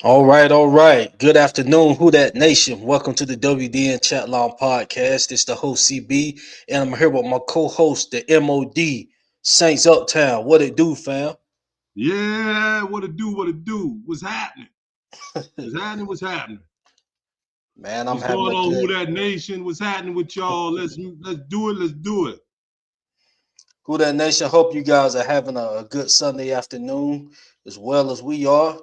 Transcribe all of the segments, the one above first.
All right, all right. Good afternoon, Who That Nation. Welcome to the WDN Chatline podcast. It's the host CB, and I'm here with my co-host, the MOD Saints Uptown. What it do, fam? Yeah, what it do, what it do. What's happening? What's happening, what's happening? Man, I'm What's having going a on, good. Who That Nation? What's happening with y'all? Let's do it, let's do it. Who That Nation. Hope you guys are having a good Sunday afternoon as well as we are.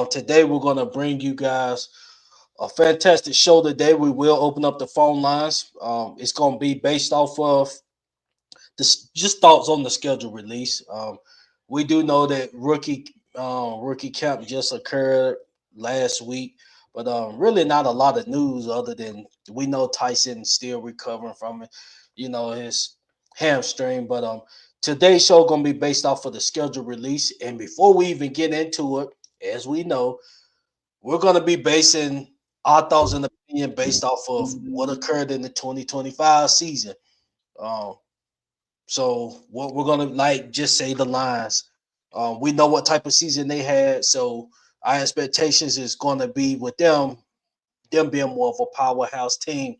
Today we're gonna bring you guys a fantastic show. Today we will open up the phone lines. It's gonna be based off of this just thoughts on the schedule release. We do know that rookie camp just occurred last week, but really not a lot of news other than we know Tyson still recovering from it, his hamstring. But today's show gonna be based off of the schedule release, and before we even get into it, as we know, we're gonna be basing our thoughts and opinion based off of what occurred in the 2025 season. Um, so what we're gonna like just say the lines. We know what type of season they had, so our expectations is gonna be with them being more of a powerhouse team.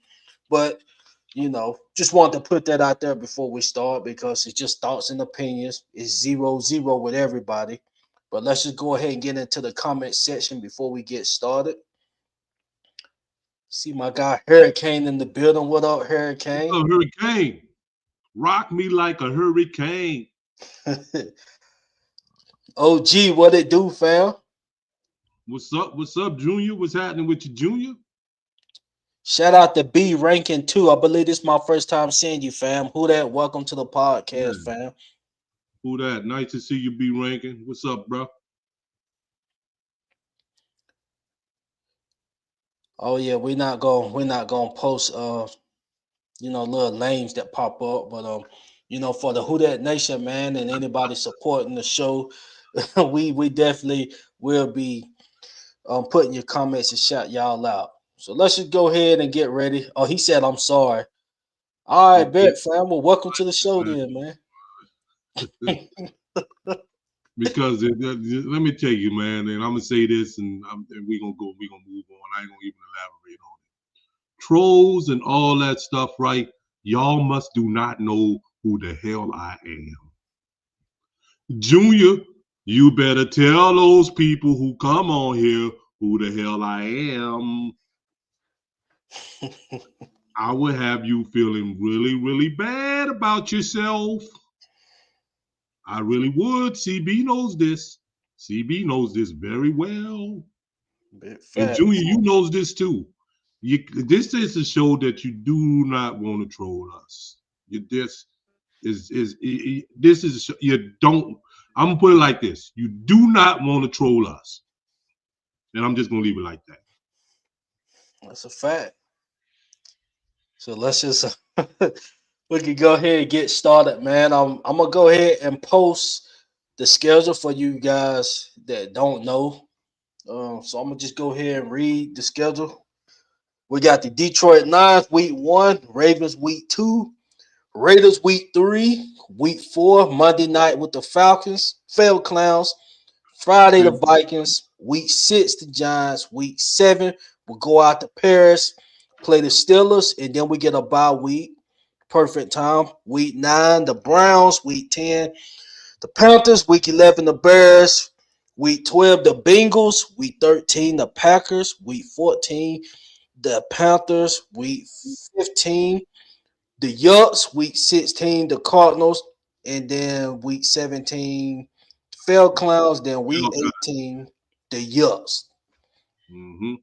But just wanted to put that out there before we start because it's just thoughts and opinions. It's 0-0 with everybody. But let's just go ahead and get into the comment section before we get started. See my guy Hurricane in the building. What up, What's Hurricane? up, Hurricane? Rock me like a hurricane. OG, what it do, fam? What's up, Junior? What's happening with you, Junior? Shout out to B ranking too. I believe this is my first time seeing you, fam. Who that? Welcome to the podcast, Yeah. fam. Who that? Nice to see you be ranking. What's up, bro? Oh yeah, we're not gonna post little names that pop up, but for the Who That Nation, man, and anybody supporting the show, we definitely will be putting your comments and shout y'all out. So let's just go ahead and get ready. Oh, he said I'm sorry. All right, Okay, bet, fam. Well, welcome to the show man. then, man. Because let me tell you, man, and I'm gonna say this, and we're gonna move on. I ain't gonna even elaborate on it. Trolls and all that stuff, right? Y'all must do not know who the hell I am. Junior, you better tell those people who come on here who the hell I am. I would have you feeling really, really bad about yourself. I really would. CB knows this. CB knows this very well. Big And fat. Junior, you knows this too. This is a show that you do not want to troll us. This this is a show, you don't. I'm gonna put it like this: you do not want to troll us, and I'm just gonna leave it like that. That's a fact. So let's just we can go ahead and get started, man. I'm gonna go ahead and post the schedule for you guys that don't know. So I'm gonna just go ahead and read the schedule. We got the Detroit Lions week 1, Ravens week 2, Raiders week 3, week 4, Monday night with the Falcons, Fail Clowns, Friday the Vikings, week 6 the Giants, week 7 we'll go out to Paris, play the Steelers, and then we get a bye week. Perfect time. Week 9 the Browns, week 10 the Panthers, week 11 the Bears, week 12 the Bengals, week 13 the Packers, week 14 the Panthers, week 15 the Yucks, week 16 the Cardinals, and then week 17 Fail Clowns, then week 18 the Yucks. Mm-hmm.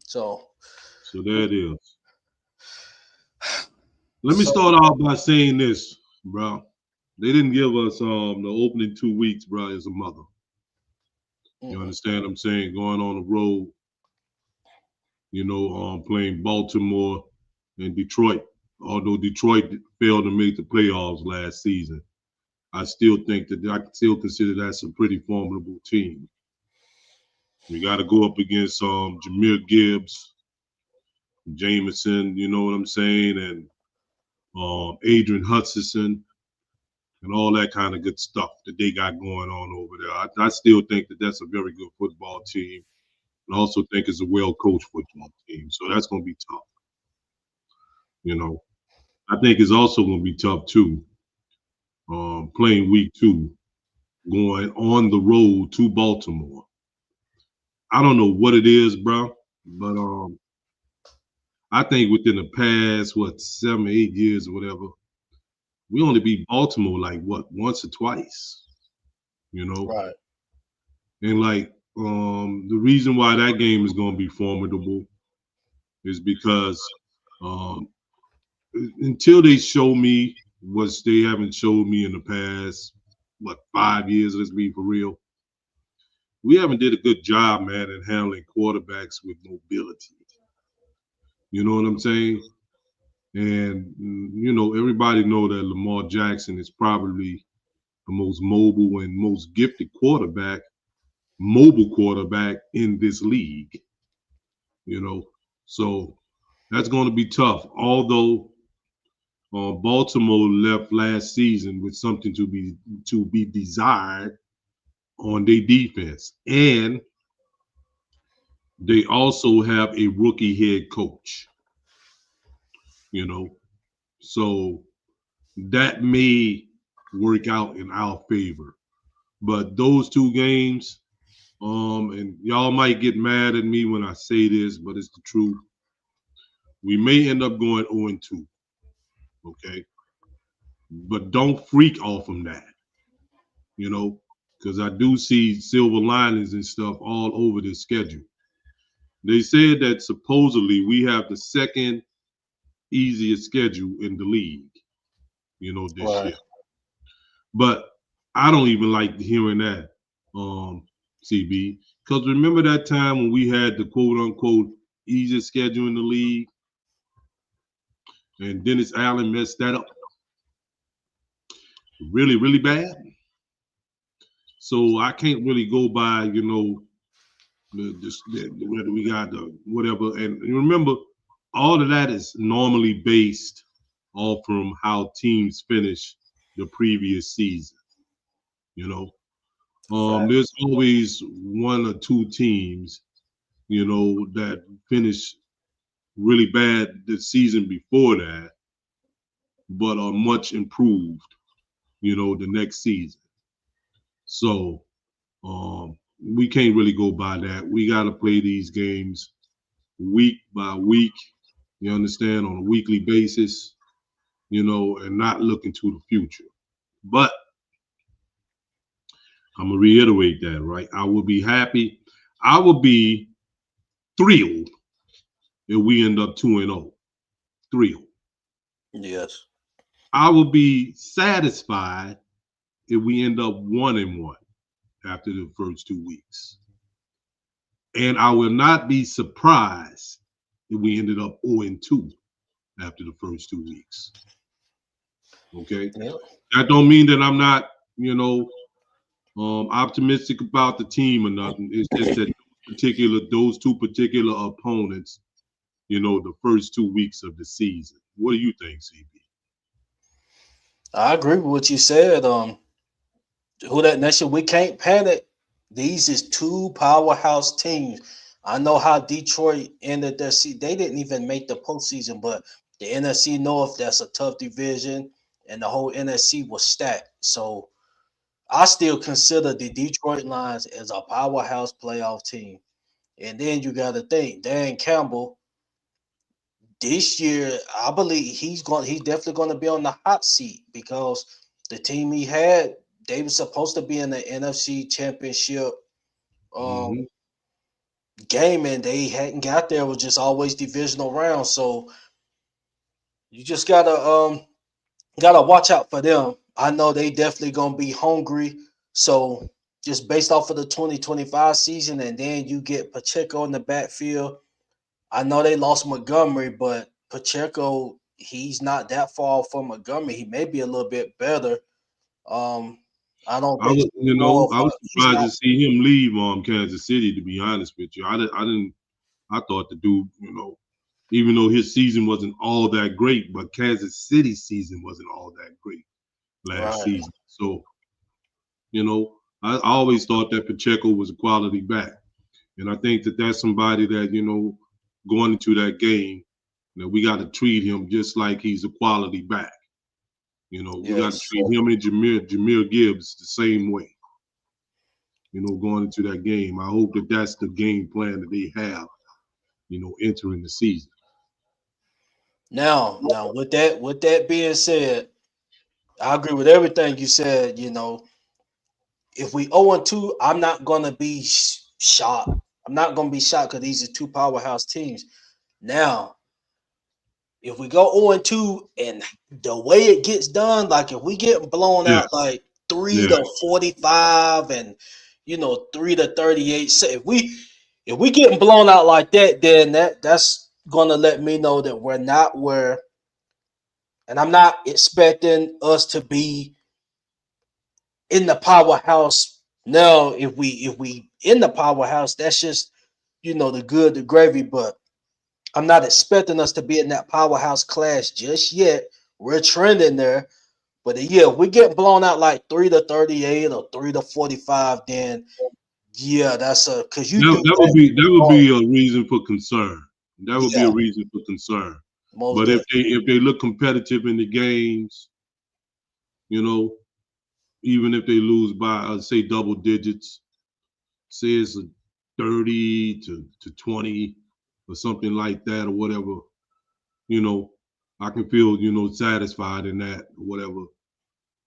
So So there it is. Let me so start out by saying this, bro. They didn't give us the opening 2 weeks, bro, as a mother. You mm-mm. understand what I'm saying? Going on the road, playing Baltimore and Detroit. Although Detroit failed to make the playoffs last season, I still consider that's a pretty formidable team. We got to go up against Jameer Gibbs, Jameson, you know what I'm saying, and Adrian Hutchinson, and all that kind of good stuff that they got going on over there. I still think that that's a very good football team. I also think it's a well-coached football team. So that's going to be tough. You know, I think it's also going to be tough too. Playing week 2, going on the road to Baltimore. I don't know what it is, bro, but I think within the past 7 or 8 years or whatever, we only beat Baltimore like once or twice, you know, Right. and like the reason why that game is going to be formidable is because um, until they show me what they haven't showed me in the past 5 years, let's be for real, we haven't did a good job, man, in handling quarterbacks with mobility. You know what I'm saying? And everybody know that Lamar Jackson is probably the most mobile and most gifted mobile quarterback in this league. You know, so that's going to be tough. Although Baltimore left last season with something to be desired on their defense, and they also have a rookie head coach. You know, so that may work out in our favor. But those two games, and y'all might get mad at me when I say this, but it's the truth. We may end up going 0-2, okay? But don't freak off from that, you know, because I do see silver linings and stuff all over this schedule. They said that supposedly we have the second easiest schedule in the league, this Right. year. But I don't even like hearing that, CB, because remember that time when we had the quote unquote easiest schedule in the league, and Dennis Allen messed that up really, really bad. So I can't really go by, whether we got the whatever. And remember, all of that is normally based off from how teams finish the previous season. You know, Fact. there's always one or two teams, that finish really bad the season before that, but are much improved, the next season. So we can't really go by that. We got to play these games week by week, you understand, on a weekly basis, and not look into the future. But I'm going to reiterate that, right? I will be happy. I will be thrilled if we end up 2-0. Thrilled. Yes. I will be satisfied if we end up 1-1 after the first 2 weeks. And I will not be surprised if we ended up 0-2 after the first 2 weeks. Okay. Yep. That don't mean that I'm not, optimistic about the team or nothing. It's just that those two particular opponents, the first 2 weeks of the season. What do you think, CB? I agree with what you said. Who that nation? We can't panic. These is two powerhouse teams. I know how Detroit ended their season. They didn't even make the postseason, but the NFC North, that's a tough division, and the whole NFC was stacked. So I still consider the Detroit Lions as a powerhouse playoff team. And then you got to think Dan Campbell this year. I believe he's definitely going to be on the hot seat because the team he had, they were supposed to be in the NFC Championship Mm-hmm. um, game, and they hadn't got there. It was just always divisional round. So you just gotta watch out for them. I know they definitely gonna be hungry. So just based off of the 2025 season, and then you get Pacheco in the backfield. I know they lost Montgomery, but Pacheco, he's not that far from Montgomery. He may be a little bit better. Um, I don't think he's more of I a was he's surprised not to see him leave Kansas City. To be honest with you, I thought the dude, even though his season wasn't all that great, but Kansas City's season wasn't all that great last right. season. So, I always thought that Pacheco was a quality back. And I think that that's somebody that, going into that game, we got to treat him just like he's a quality back. We got to Yes. treat him and Jameer Gibbs the same way, going into that game. I hope that that's the game plan that they have, entering the season. Now with that being said, I agree with everything you said. If we 0-2, I'm not gonna be shocked. I'm not gonna be shocked because these are two powerhouse teams. Now, if we go 0-2 and the way it gets done, like if we get blown Yeah, out like three yeah. to 45 and 3-38, so if we getting blown out like that, then that's gonna let me know that we're not where, and I'm not expecting us to be in the powerhouse. Now, if we in the powerhouse, that's just the good, the gravy. But I'm not expecting us to be in that powerhouse class just yet. We're trending there, but yeah, if we get blown out like 3-38 or 3-45, then yeah, that's a because you That, do that would that. be that would be a reason for concern. That would be Yeah, a reason for concern. most But if definitely. they look competitive in the games, you know, even if they lose by say double digits, say it's a 30 to 20 or something like that or whatever, you know, I can feel, satisfied in that or whatever.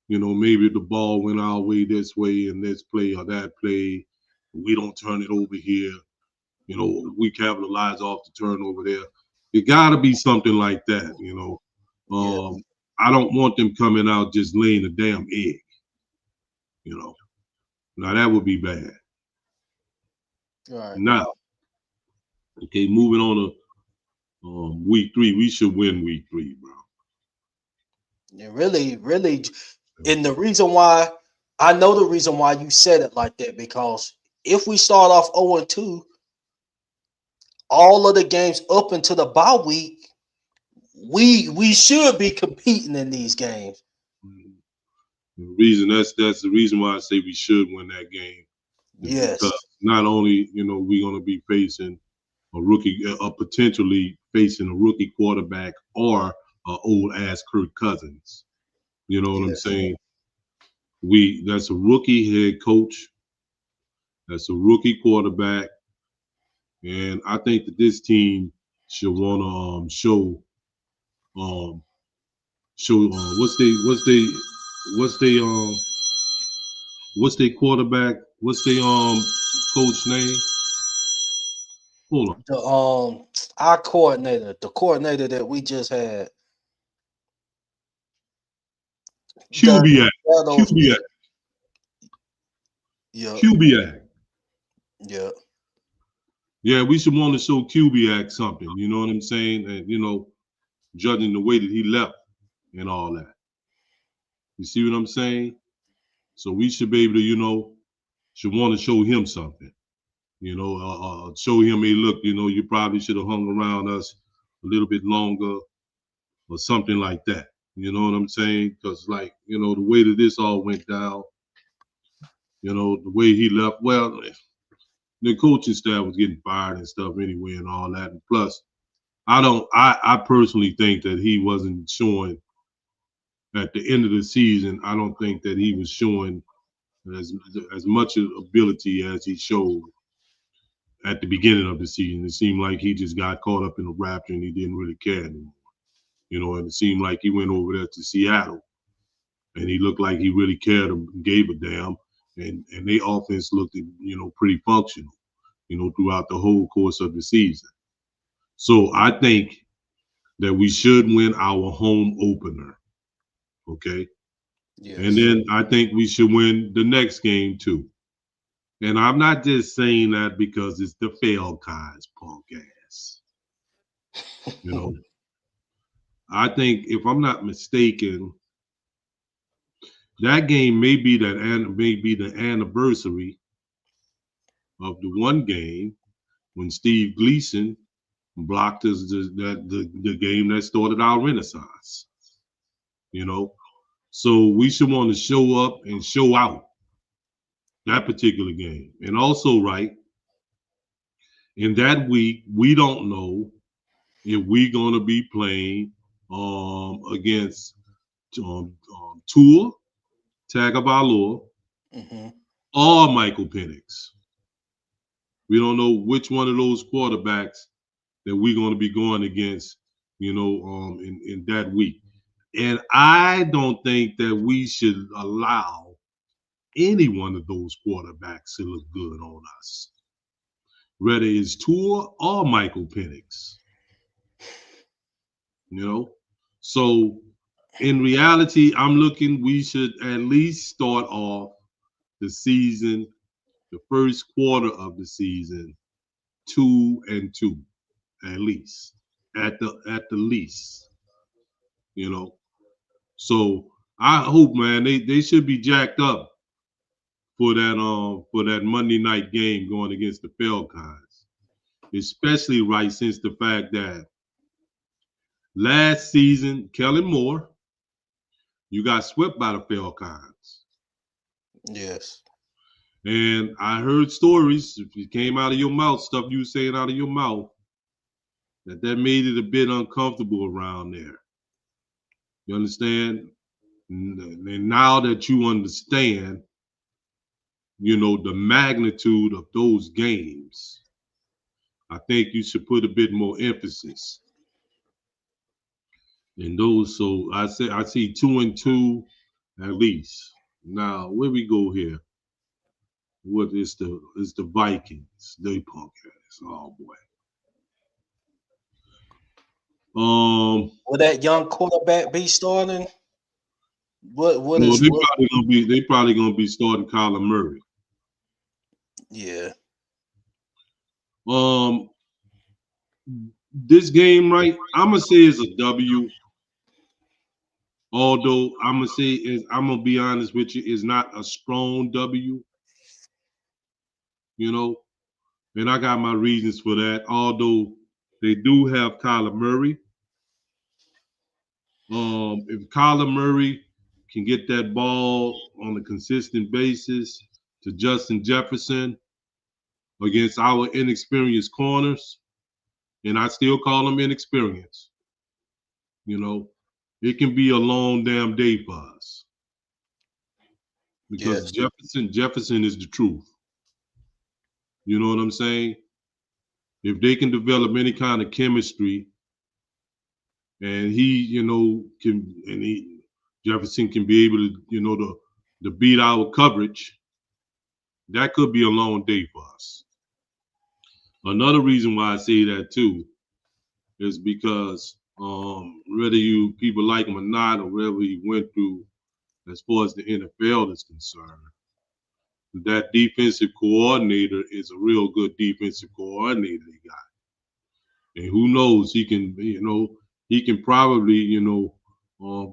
Maybe the ball went our way this way in this play or that play. We don't turn it over here. We capitalize off the turnover there. It got to be something like that. Yeah, I don't want them coming out just laying a damn egg. You know, now that would be bad. all right. Now, okay, moving on to week three. We should win week three, bro. Yeah, really, really, and the reason why I know the reason why you said it like that because if we start off 0-2, all of the games up until the bye week, we should be competing in these games. Mhm. The reason that's the reason why I say we should win that game is because Yes, not only we're going to be facing potentially facing a rookie quarterback or old ass Kirk Cousins. You know what I'm yes, saying? That's a rookie head coach, that's a rookie quarterback, and I think that this team should want to um show what's they what's their quarterback, what's their coach name? Hold on, the our coordinator, the coordinator that we just had, the QBX, Shadows, QBX, yeah, QBX. yeah, Yeah, we should want to show QBX something. You know what I'm saying? And judging the way that he left and all that. You see what I'm saying? So we should be able to, should want to show him something. Show him, hey, look, you probably should have hung around us a little bit longer or something like that. You know what I'm saying? Because, like, the way that this all went down, the way he left, well, the coaching staff was getting fired and stuff anyway and all that. And plus, I personally think that he wasn't showing at the end of the season. I don't think that he was showing as as much ability as he showed at the beginning of the season. It seemed like he just got caught up in the rapture and he didn't really care anymore. And it seemed like he went over there to Seattle and he looked like he really cared and gave a damn. And their offense looked, pretty functional, throughout the whole course of the season. So I think that we should win our home opener. Okay. And yes. then I think we should win the next game too. And I'm not just saying that because it's the Falcons, punk ass. You know, I think if I'm not mistaken, that game may be the anniversary of the one game when Steve Gleason blocked us the game that started our renaissance. You know, so we should want to show up and show out that particular game. And also, right, In that week, we don't know if we're gonna be playing against Tua Tagovailoa Hmm. or Michael Penix. We don't know which one of those quarterbacks that we're going to be going against, in that week. And I don't think that we should allow any one of those quarterbacks to look good on us, whether it's Tua or Michael Penix, you know. So in reality, I'm looking, we should at least start off the season, the first quarter of the season, 2-2, at least. At the least, you know. So I hope, man, they should be jacked up for that Monday night game going against the Falcons, especially right since the fact that last season, Kellen Moore, you got swept by the Falcons. Yes. And I heard stories, if it came out of your mouth, stuff you were saying out of your mouth, that made it a bit uncomfortable around there. You understand? And now that you understand, the magnitude of those games, I think you should put a bit more emphasis in those. So I see 2-2 at least. Now where we go here? What is the Vikings? They punk ass. Oh boy. Will that young quarterback be starting? What No, is they what? probably gonna be they probably gonna be starting Kyler Murray. Yeah. Um, this game, right? I'm gonna say is a W. Although I'm gonna be honest with you, is not a strong W. You know, and I got my reasons for that. Although they do have Kyler Murray. If Kyler Murray can get that ball on a consistent basis to Justin Jefferson against our inexperienced corners, and I still call them inexperienced, you know, it can be a long damn day for us because Yes. Jefferson is the truth. You know what I'm saying? If they can develop any kind of chemistry and Jefferson can be able to, to beat our coverage, that could be a long day for us. Another reason why I say that too is because whether you people like him or not, or whatever he went through as far as the NFL is concerned, that defensive coordinator is a real good defensive coordinator they got. And who knows, he can probably,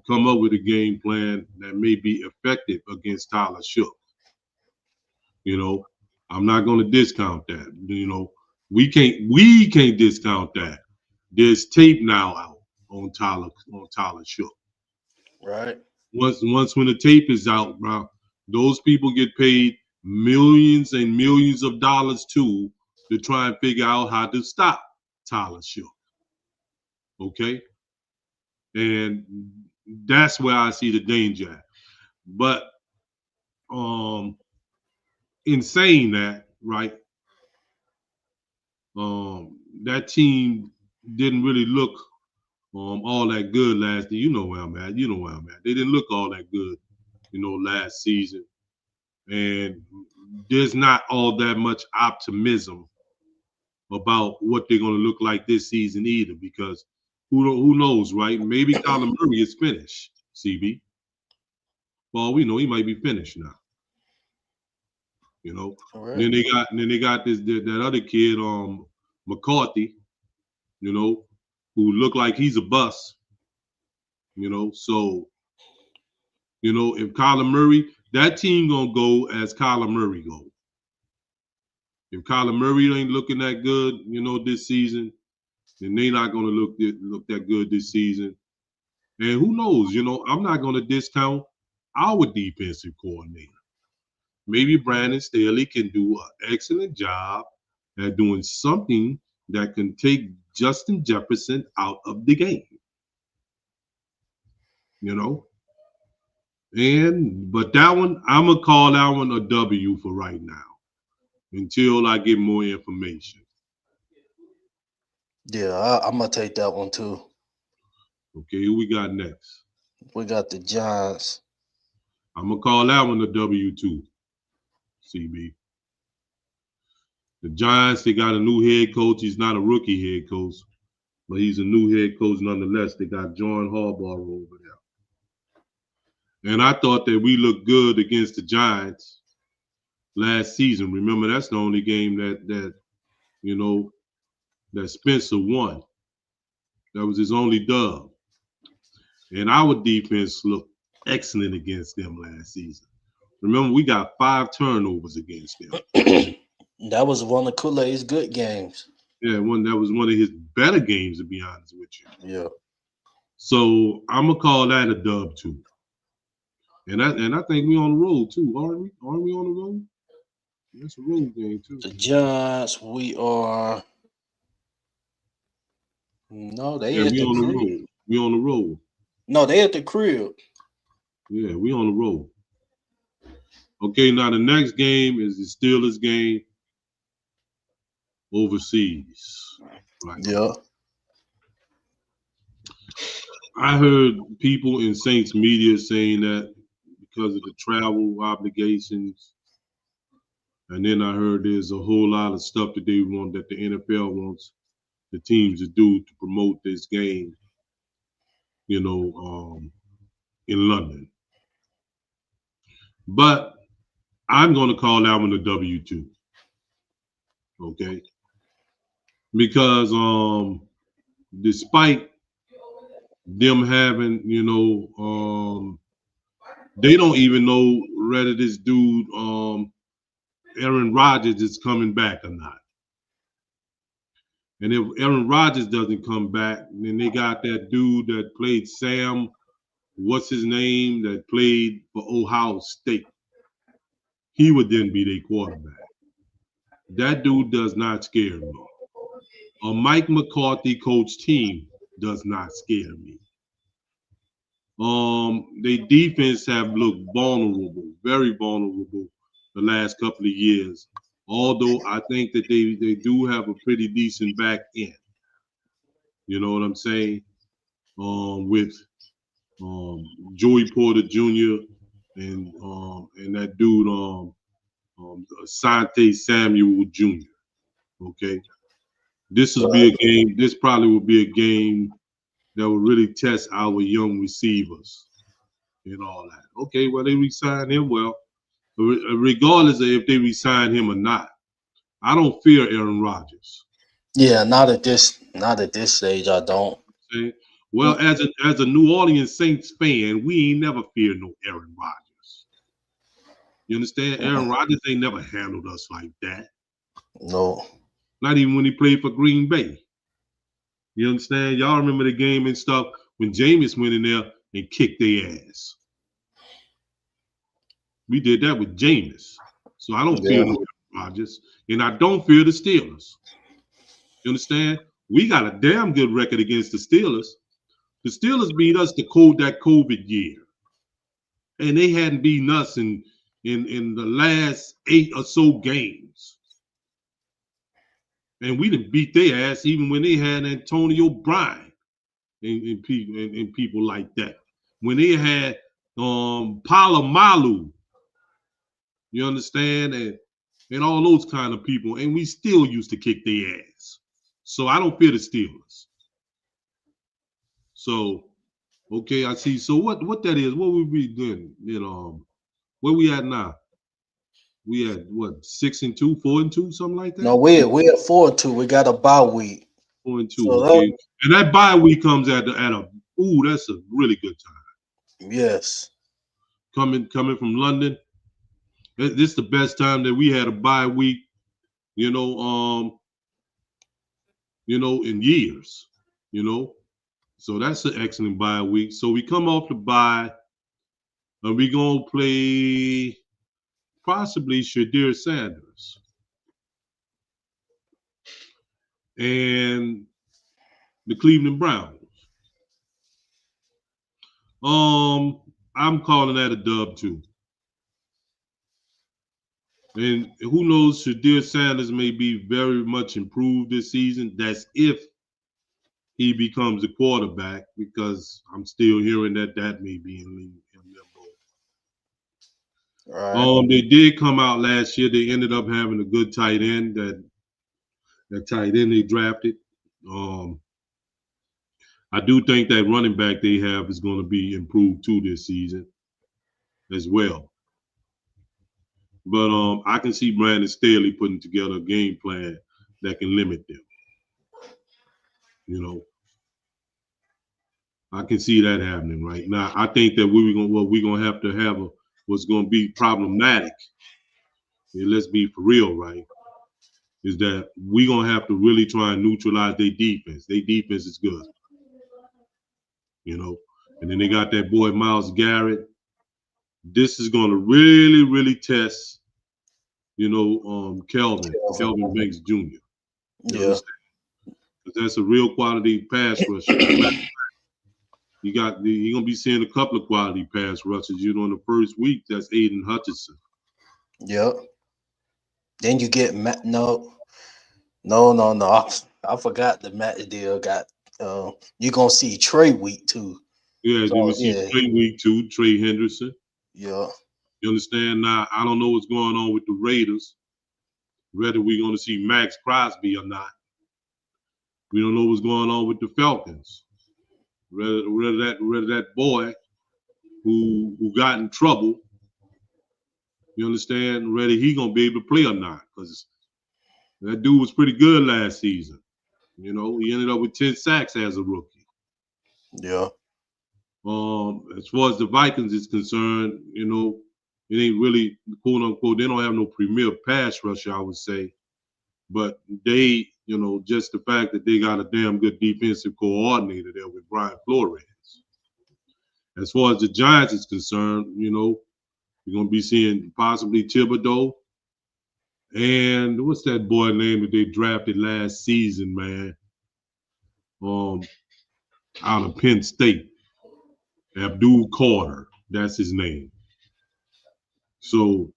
come up with a game plan that may be effective against Tyler Shook. You know, I'm not going to discount that. We can't discount that. There's tape now out on Tyler Shook. Right. Once when the tape is out, bro, those people get paid millions and millions of dollars too to try and figure out how to stop Tyler Shook. Okay, and that's where I see the danger at. But um, in saying that, right, that team didn't really look all that good last year. You know where I'm at. You know where I'm at. They didn't look all that good, last season. And there's not all that much optimism about what they're going to look like this season either, because who knows, right? Maybe Kyler Murray is finished, CB. Well, we know he might be finished now, you know. All And right. then they got that other kid, McCarthy, who looked like he's a bust, So, if Kyler Murray, that team gonna go as Kyler Murray go. If Kyler Murray ain't looking that good, this season, then they not gonna look that good this season. And who knows? I'm not gonna discount our defensive coordinator. Maybe Brandon Staley can do an excellent job at doing something that can take Justin Jefferson out of the game. You know, but that one, I'm gonna call that one a W for right now until I get more information. Yeah, I'm gonna take that one too. Okay, who we got next? We got the Giants. I'm gonna call that one a W too. CB. The Giants, they got a new head coach. He's not a rookie head coach, but he's a new head coach nonetheless. They got John Harbaugh over there. And I thought that we looked good against the Giants last season. Remember, that's the only game that you know that Spencer won. That was his only dub. And our defense looked excellent against them last season. Remember, we got 5 turnovers against them. That was one of Kool-Aid's good games. Yeah, that was one of his better games, to be honest with you. Yeah. So I'm gonna call that a dub too. And I think we on the road too, aren't we? Aren't we on the road? That's a road game too. The Giants, we are. No, Yeah, they at we the on the crib. road. We on the road. No, they at the crib. Yeah, we on the road. Okay, now the next game is the Steelers game overseas. Right. Yeah. I heard people in Saints media saying that because of the travel obligations, and then I heard there's a whole lot of stuff that the NFL wants the teams to do to promote this game, in London. But I'm going to call that one a W2. Okay. Because despite them having, they don't even know whether this dude, Aaron Rodgers, is coming back or not. And if Aaron Rodgers doesn't come back, then they got that dude that played Sam, what's his name, that played for Ohio State. He would then be their quarterback. That dude does not scare me. A Mike McCarthy coach team does not scare me. Their defense have looked vulnerable, very vulnerable the last couple of years. Although I think that they do have a pretty decent back end. You know what I'm saying? With Joey Porter Jr. and that dude Asante Samuel Jr. Okay, this would be a game. This probably would be a game that would really test our young receivers and all that. Okay, well they re-signed him. Well, regardless of if they re-sign him or not, I don't fear Aaron Rodgers. Yeah, not at this stage. I don't. Okay? Well, as a New Orleans Saints fan, we ain't never feared no Aaron Rodgers. You understand? Aaron Rodgers ain't never handled us like that. No. Not even when he played for Green Bay. You understand? Y'all remember the game and stuff when Jameis went in there and kicked their ass. We did that with Jameis. So I don't fear Yeah. no Aaron Rodgers. And I don't fear the Steelers. You understand? We got a damn good record against the Steelers. The Steelers beat us that COVID year. And they hadn't beaten us in the last 8 or so games. And we didn't beat their ass even when they had Antonio Brown and people like that. When they had Palomalu, you understand, and all those kind of people, and we still used to kick their ass. So I don't fear the Steelers. So, okay, I see. So what that is? What we be doing? Where we at now? We at what 6-2, 4-2, something like that. No, we're at 4-2. We got a bye week. 4-2. So Okay, and that bye week comes at a that's a really good time. yes. Coming from London, this is the best time that we had a bye week. In years. So that's an excellent bye week. So we come off the bye, and we gonna play possibly Shadir Sanders. and the Cleveland Browns. I'm calling that a dub too. And who knows, Shadir Sanders may be very much improved this season. That's if he becomes the quarterback, because I'm still hearing that may be in limbo. Right. They did come out last year. They ended up having a good tight end. That tight end they drafted. I do think that running back they have is going to be improved too this season as well. But I can see Brandon Staley putting together a game plan that can limit them. You know, I can see that happening right now. I think that we're gonna have to have what's gonna be problematic. And let's be for real, right? Is that we're gonna have to really try and neutralize their defense. Their defense is good, you know. And then they got that boy Myles Garrett. This is gonna really, really test, Kelvin Banks Jr. You Yeah. understand? Because that's a real quality pass rusher. You're gonna be seeing a couple of quality pass rushes. In the first week, that's Aiden Hutchinson. Yep. Then you get no. I forgot the Matt deal got. You're gonna see Trey week too. Yeah, then we So see yeah, Trey week 2, Trey Henderson. yeah, You understand? Now, I don't know what's going on with the Raiders, whether we're going to see Max Crosby or not. We don't know what's going on with the Falcons. Whether that boy who got in trouble, you understand, whether he going to be able to play or not. Because that dude was pretty good last season. He ended up with 10 sacks as a rookie. yeah, As far as the Vikings is concerned, it ain't really, quote unquote, they don't have no premier pass rusher, I would say. But they, just the fact that they got a damn good defensive coordinator there with Brian Flores. As far as the Giants is concerned, you're going to be seeing possibly Thibodeau. And what's that boy name that they drafted last season, man? Out of Penn State. Abdul Carter. That's his name. So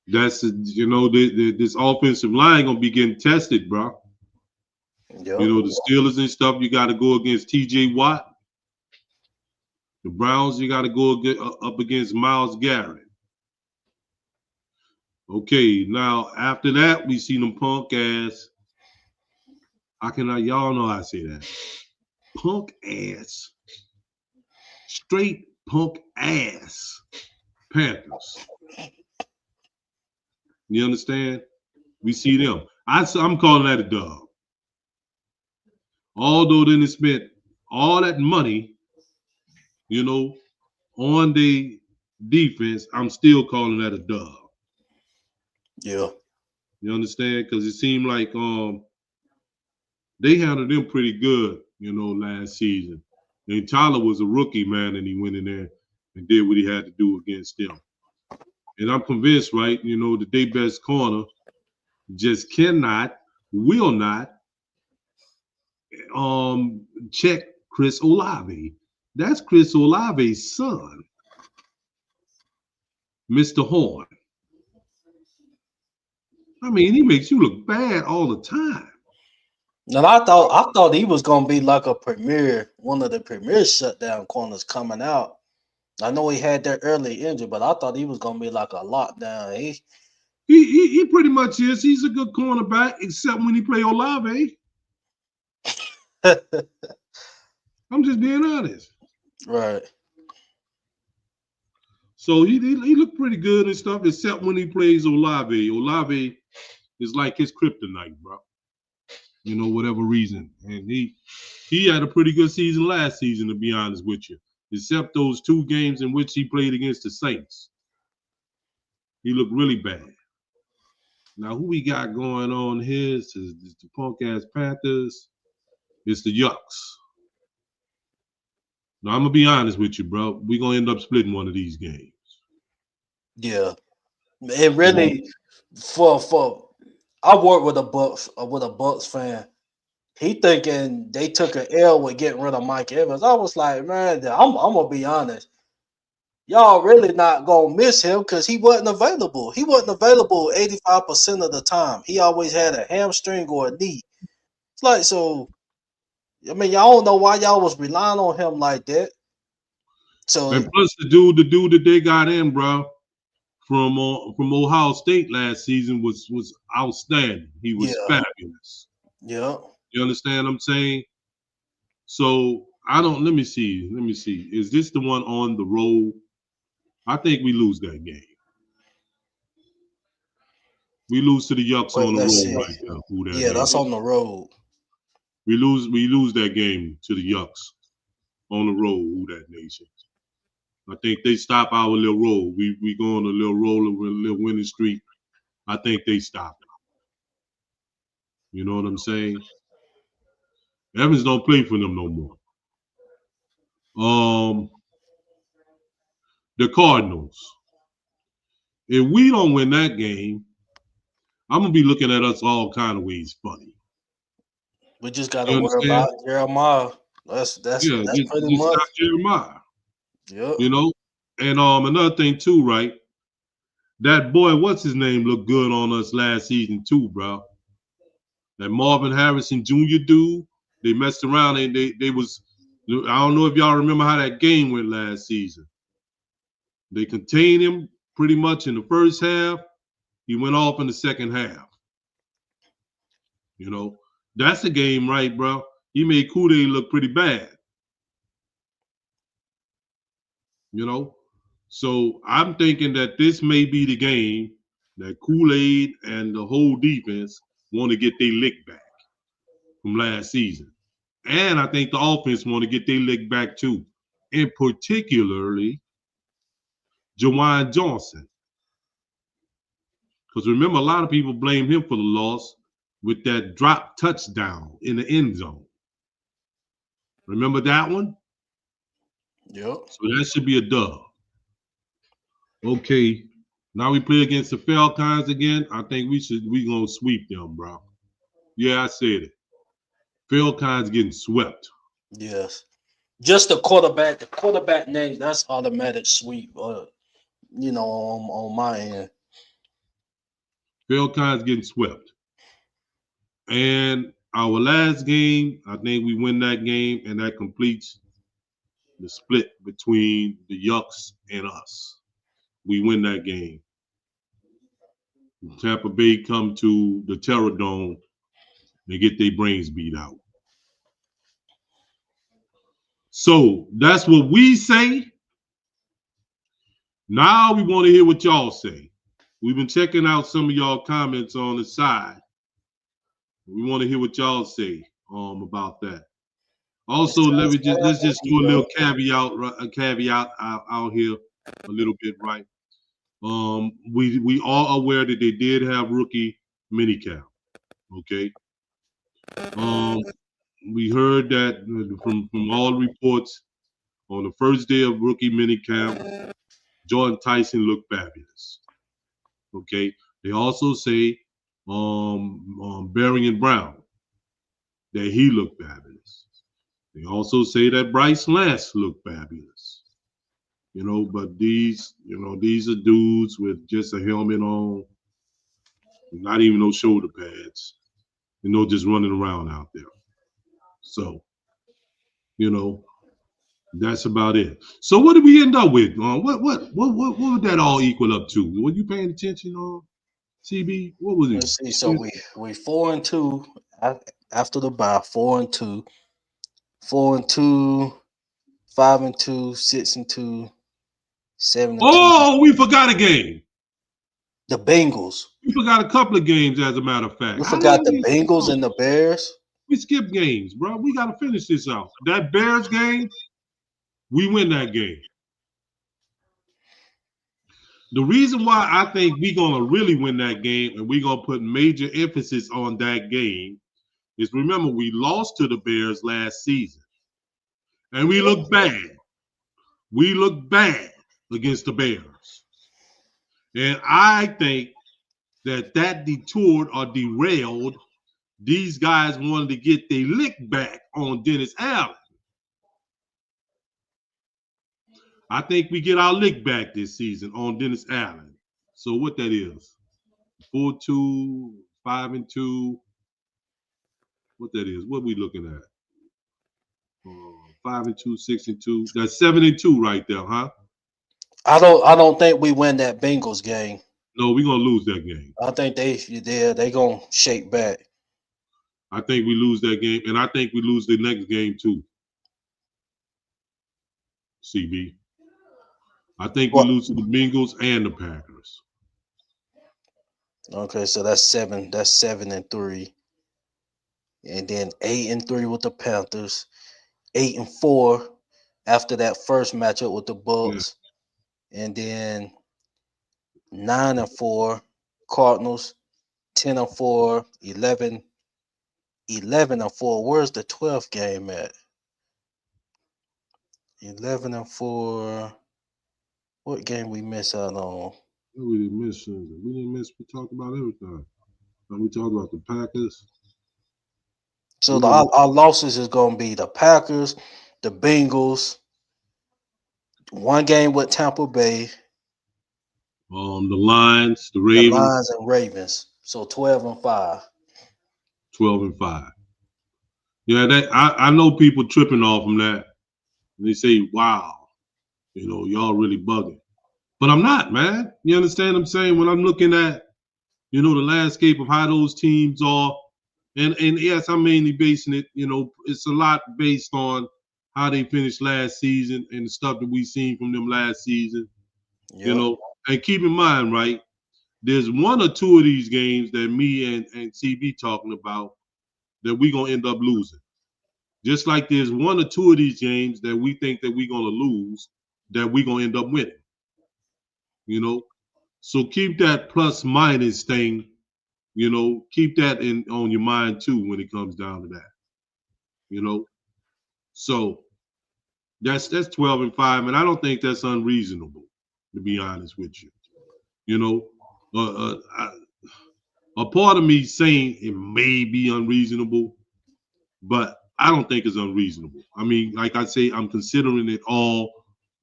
that's, this offensive line going to be getting tested, bro. yeah, The Steelers and stuff, you got to go against TJ Watt. The Browns, you got to go up against Myles Garrett. Okay, now after that, we see them punk ass. Y'all know how I say that. Punk ass. Straight punk ass Panthers. You understand? We see them. I'm calling that a dub. Although they spent all that money, on the defense, I'm still calling that a dub. yeah, You understand? Because it seemed like they handled them pretty good, last season. And Tyler was a rookie, man, and he went in there and did what he had to do against them. And I'm convinced, right, that their best corner just will not check Chris Olave. That's Chris Olave's son, Mr. Horn. I mean, he makes you look bad all the time. and I thought he was gonna be like one of the premier shutdown corners coming out. I know he had that early injury, but I thought he was gonna be like a lockdown. He pretty much is. He's a good cornerback, except when he play Olave. I'm just being honest. Right. So he looked pretty good and stuff, except when he plays Olave. Olave is like his kryptonite, bro. Whatever reason. And he had a pretty good season last season, to be honest with you. Except those 2 games in which he played against the Saints. He looked really bad. Now, who we got going on here is the punk-ass Panthers. It's the Yucks. Now, I'm going to be honest with you, bro. We're going to end up splitting one of these games. Yeah. It really for I work with a Bucks fan. he thinking they took an L with getting rid of Mike Evans. I was like, man, I'm gonna be honest. Y'all really not gonna miss him because he wasn't available. He wasn't available 85% of the time. He always had a hamstring or a knee. It's like so. I mean, y'all don't know why y'all was relying on him like that. So And plus, the dude that they got in, bro, from Ohio State last season was outstanding. He was yeah, fabulous. yeah. You understand what I'm saying? So I don't. Let me see. Let me see. Is this the one on the road? I think we lose that game. We lose to the Yucks Wait, on the let's road see. right there. Who that Yeah, that's nation? on the road. We lose that game to the Yucks on the road. Who that nation? I think they stop our little roll. We go on a little roll with a little winning streak. I think they stop it. You know what I'm saying? Evans don't play for them no more. Um, the Cardinals. If we don't win that game, I'm gonna be looking at us all kind of ways funny. We just gotta You worry understand? about Jeremiah. Yeah, That's pretty just much. stop Jeremiah. Yep. You know, and another thing too, right? That boy, what's his name, looked good on us last season too, bro. That Marvin Harrison Jr. dude, they messed around and they was. I don't know if y'all remember how that game went last season. They contained him pretty much in the first half. He went off in the second half. You know, that's a game, right, bro? He made Kude look pretty bad. You know, so I'm thinking that this may be the game that Kool-Aid and the whole defense want to get their lick back from last season. And I think the offense want to get their lick back too. And particularly Jawan Johnson. Because remember, a lot of people blame him for the loss with that drop touchdown in the end zone. Remember that one? Yep. So that should be a dub. Okay. Now we play against the Falcons again. I think we gonna sweep them, bro. Yeah, I said it. Falcons getting swept. Yes. Just the quarterback name, that's automatic sweep. On my end. Falcons getting swept. And our last game, I think we win that game, and that completes the split between the Yucks and us. We win that game. Tampa Bay come to the Terror Dome and get their brains beat out. So that's what we say. Now we want to hear what y'all say. We've been checking out some of y'all comments on the side. We want to hear what y'all say about that. It Also, says let's just do a yeah. little caveat out here a little bit, right? We are aware that they did have rookie minicamp. Okay. Um, we heard that from all reports on the first day of rookie minicamp, Jordan Tyson looked fabulous. Okay. They also say Berrien Brown that he looked fabulous. They also say that Bryce Lance looked fabulous. But these are dudes with just a helmet on, not even no shoulder pads, just running around out there. So, you know, that's about it. So what did we end up with? What would that all equal up to? Were you paying attention on CB? What was it? Let's see. So we 4-2 after the bye. 4-2, 4-2, 5-2, 6-2, 7-2. Oh, we forgot a game. The Bengals. We forgot a couple of games, as a matter of fact. You How the hell forgot the we skip Bengals and those? the Bears. We skip games, bro. We got to finish this out. That Bears game, we win that game. The reason why I think we're going to really win that game and we're going to put major emphasis on that game is, remember, we lost to the Bears last season. And we look bad. We look bad against the Bears. And I think that detoured or derailed these guys wanted to get their lick back on Dennis Allen. I think we get our lick back this season on Dennis Allen. So what that is? 4-2, 5-2. What that is? What we looking at? 5-2, 6-2. That's 7-2 right there, huh? I don't think we win that Bengals game. No, we're gonna lose that game. I think they gonna shake back. I think we lose that game, and I think we lose the next game too. CB. I think we What? lose to the Bengals and the Packers. Okay, so that's seven. That's 7-3, and then 8-3 with the Panthers. 8-4 after that first matchup with the Yeah. Bucks, and then 9-4 Cardinals. 10-4, 11-4. Where's the 12th game at? 11-4. What game we miss out on? We didn't miss something. We didn't miss. We talked about everything. And we talked about the Packers. So We our losses is gonna be the Packers, the Bengals, one game with Tampa Bay, the Lions, the the Ravens, Lions and Ravens. So 12-5. 12-5. Yeah, that I know people tripping off from that. And they say, "Wow, y'all really bugging." But I'm not, man. You understand what I'm saying? When I'm looking at, the landscape of how those teams are, and yes, I'm mainly basing it, it's a lot based on how they finished last season and the stuff that we seen from them last season, you Yep. know. And keep in mind, right, there's one or two of these games that me and CB talking about that we gonna end up losing. Just like there's one or two of these games that we think that we're gonna lose that we're gonna end up winning, you know. So keep that plus minus thing, keep that in on your mind too when it comes down to that, you know. So that's 12-5, and I don't think that's unreasonable, to be honest with you. You know, a part of me saying it may be unreasonable, but I don't think it's unreasonable. I mean, like I say, I'm considering it all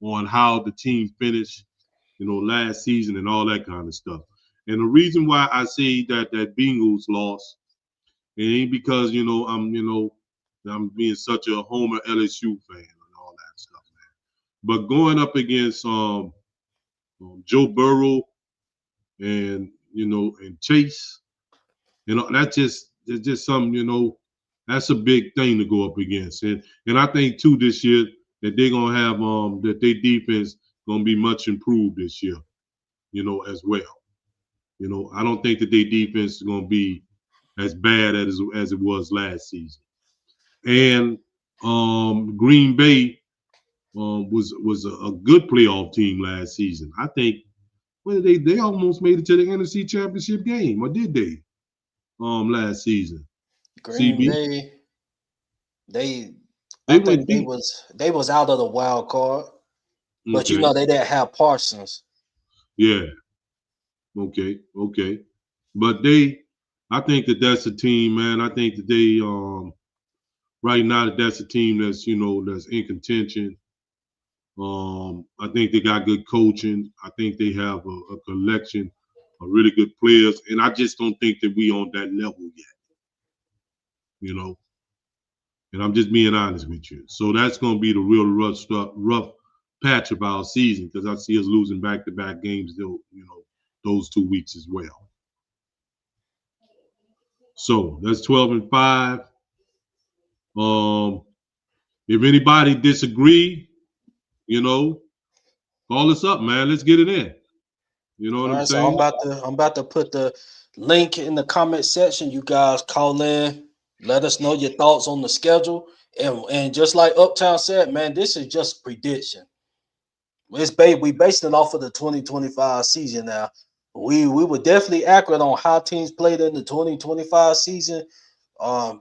on how the team finished, last season and all that kind of stuff. And the reason why I say that Bengals lost, it ain't because I'm being such a Homer LSU fan and all that stuff, man. But going up against Joe Burrow and Chase, that's just something, that's a big thing to go up against. And I think too this year that they're gonna have that their defense gonna be much improved this year, as well. I don't think that their defense is gonna be as bad as it was last season. And Green Bay was a good playoff team last season. I think they almost made it to the NFC Championship game, or did they? Last season. Green CB, Bay, they I they think went they deep. was they was out of the wild card, but Okay. they didn't have Parsons. Yeah. Okay. But I think that that's a team, man. I think that they right now that's a team that's that's in contention. I think they got good coaching. I think they have a collection of really good players, and I just don't think that we on that level yet. You know, and I'm just being honest with you. So that's going to be the real rough patch of our season because I see us losing back-to-back games. Those 2 weeks as well. So that's 12-5. Um, if anybody disagree, you know, call us up, man. Let's get it in. You know what All I'm right, so saying? I'm about to put the link in the comment section. You guys call in, let us know your thoughts on the schedule, and just like Uptown said, man, this is just prediction. We based it off of the 2025 season. Now we were definitely accurate on how teams played in the 2025 season.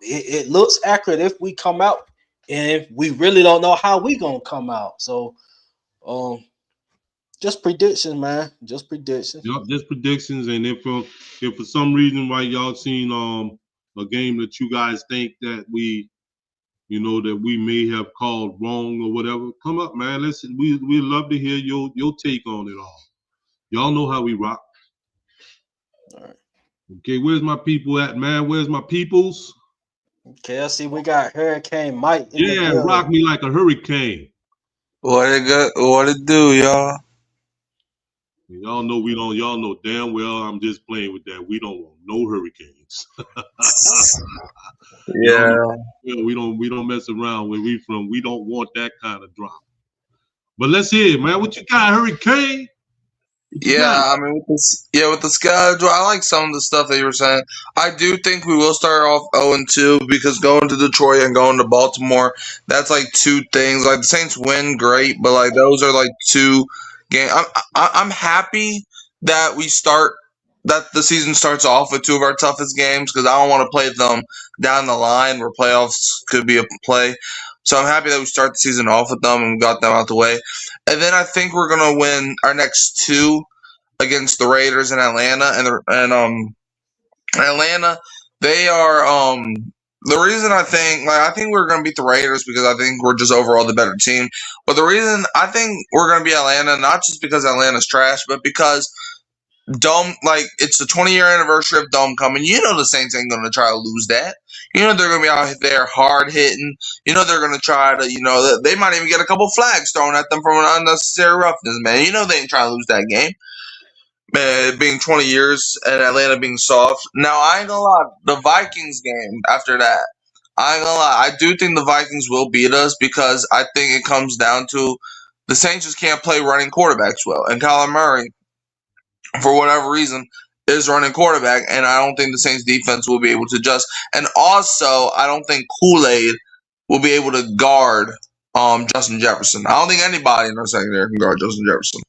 It looks accurate if we come out, and we really don't know how we gonna come out. So um, just predictions, man. Just predictions. Yep, just predictions. And if for some reason why y'all seen a game that you guys think that that we may have called wrong or whatever, come up, man. Listen, we love to hear your take on it all. Y'all know how we rock. All right. Okay, where's my people at, man? Where's my peoples? Okay, I see we got Hurricane Mike in the Yeah, rock building. me like a hurricane. What it do, y'all? Y'all know we don't. Y'all know damn well I'm just playing with that. We don't want no hurricanes. Y'all know Yeah. we don't mess around where we from. We don't want that kind of drama. But let's hear it, man. What you got, hurricane? What you got? Yeah, I mean, with the schedule, I like some of the stuff that you were saying. I do think we will start off 0-2 because going to Detroit and going to Baltimore, that's like two things. Like the Saints win, great, but like those are like two games. I'm happy that that the season starts off with two of our toughest games because I don't want to play them down the line where playoffs could be a play. So I'm happy that we start the season off with them and got them out the way. And then I think we're gonna win our next two against the Raiders in Atlanta, and Atlanta, they are the reason I think we're gonna beat the Raiders because I think we're just overall the better team. But the reason I think we're gonna beat Atlanta, not just because Atlanta's trash, but because Dome, like it's the 20-year anniversary of Dome coming. You know the Saints ain't gonna try to lose that. You know they're gonna be out there hard hitting. You know they're gonna try to. They might even get a couple flags thrown at them from an unnecessary roughness, man. You know they ain't trying to lose that game. Being 20 years and Atlanta being soft. Now, I ain't gonna lie, the Vikings game after that, I ain't gonna lie, I do think the Vikings will beat us because I think it comes down to the Saints just can't play running quarterbacks well. And Kyler Murray, for whatever reason, is running quarterback, and I don't think the Saints defense will be able to adjust. And also, I don't think Kool-Aid will be able to guard Justin Jefferson. I don't think anybody in our secondary can guard Justin Jefferson.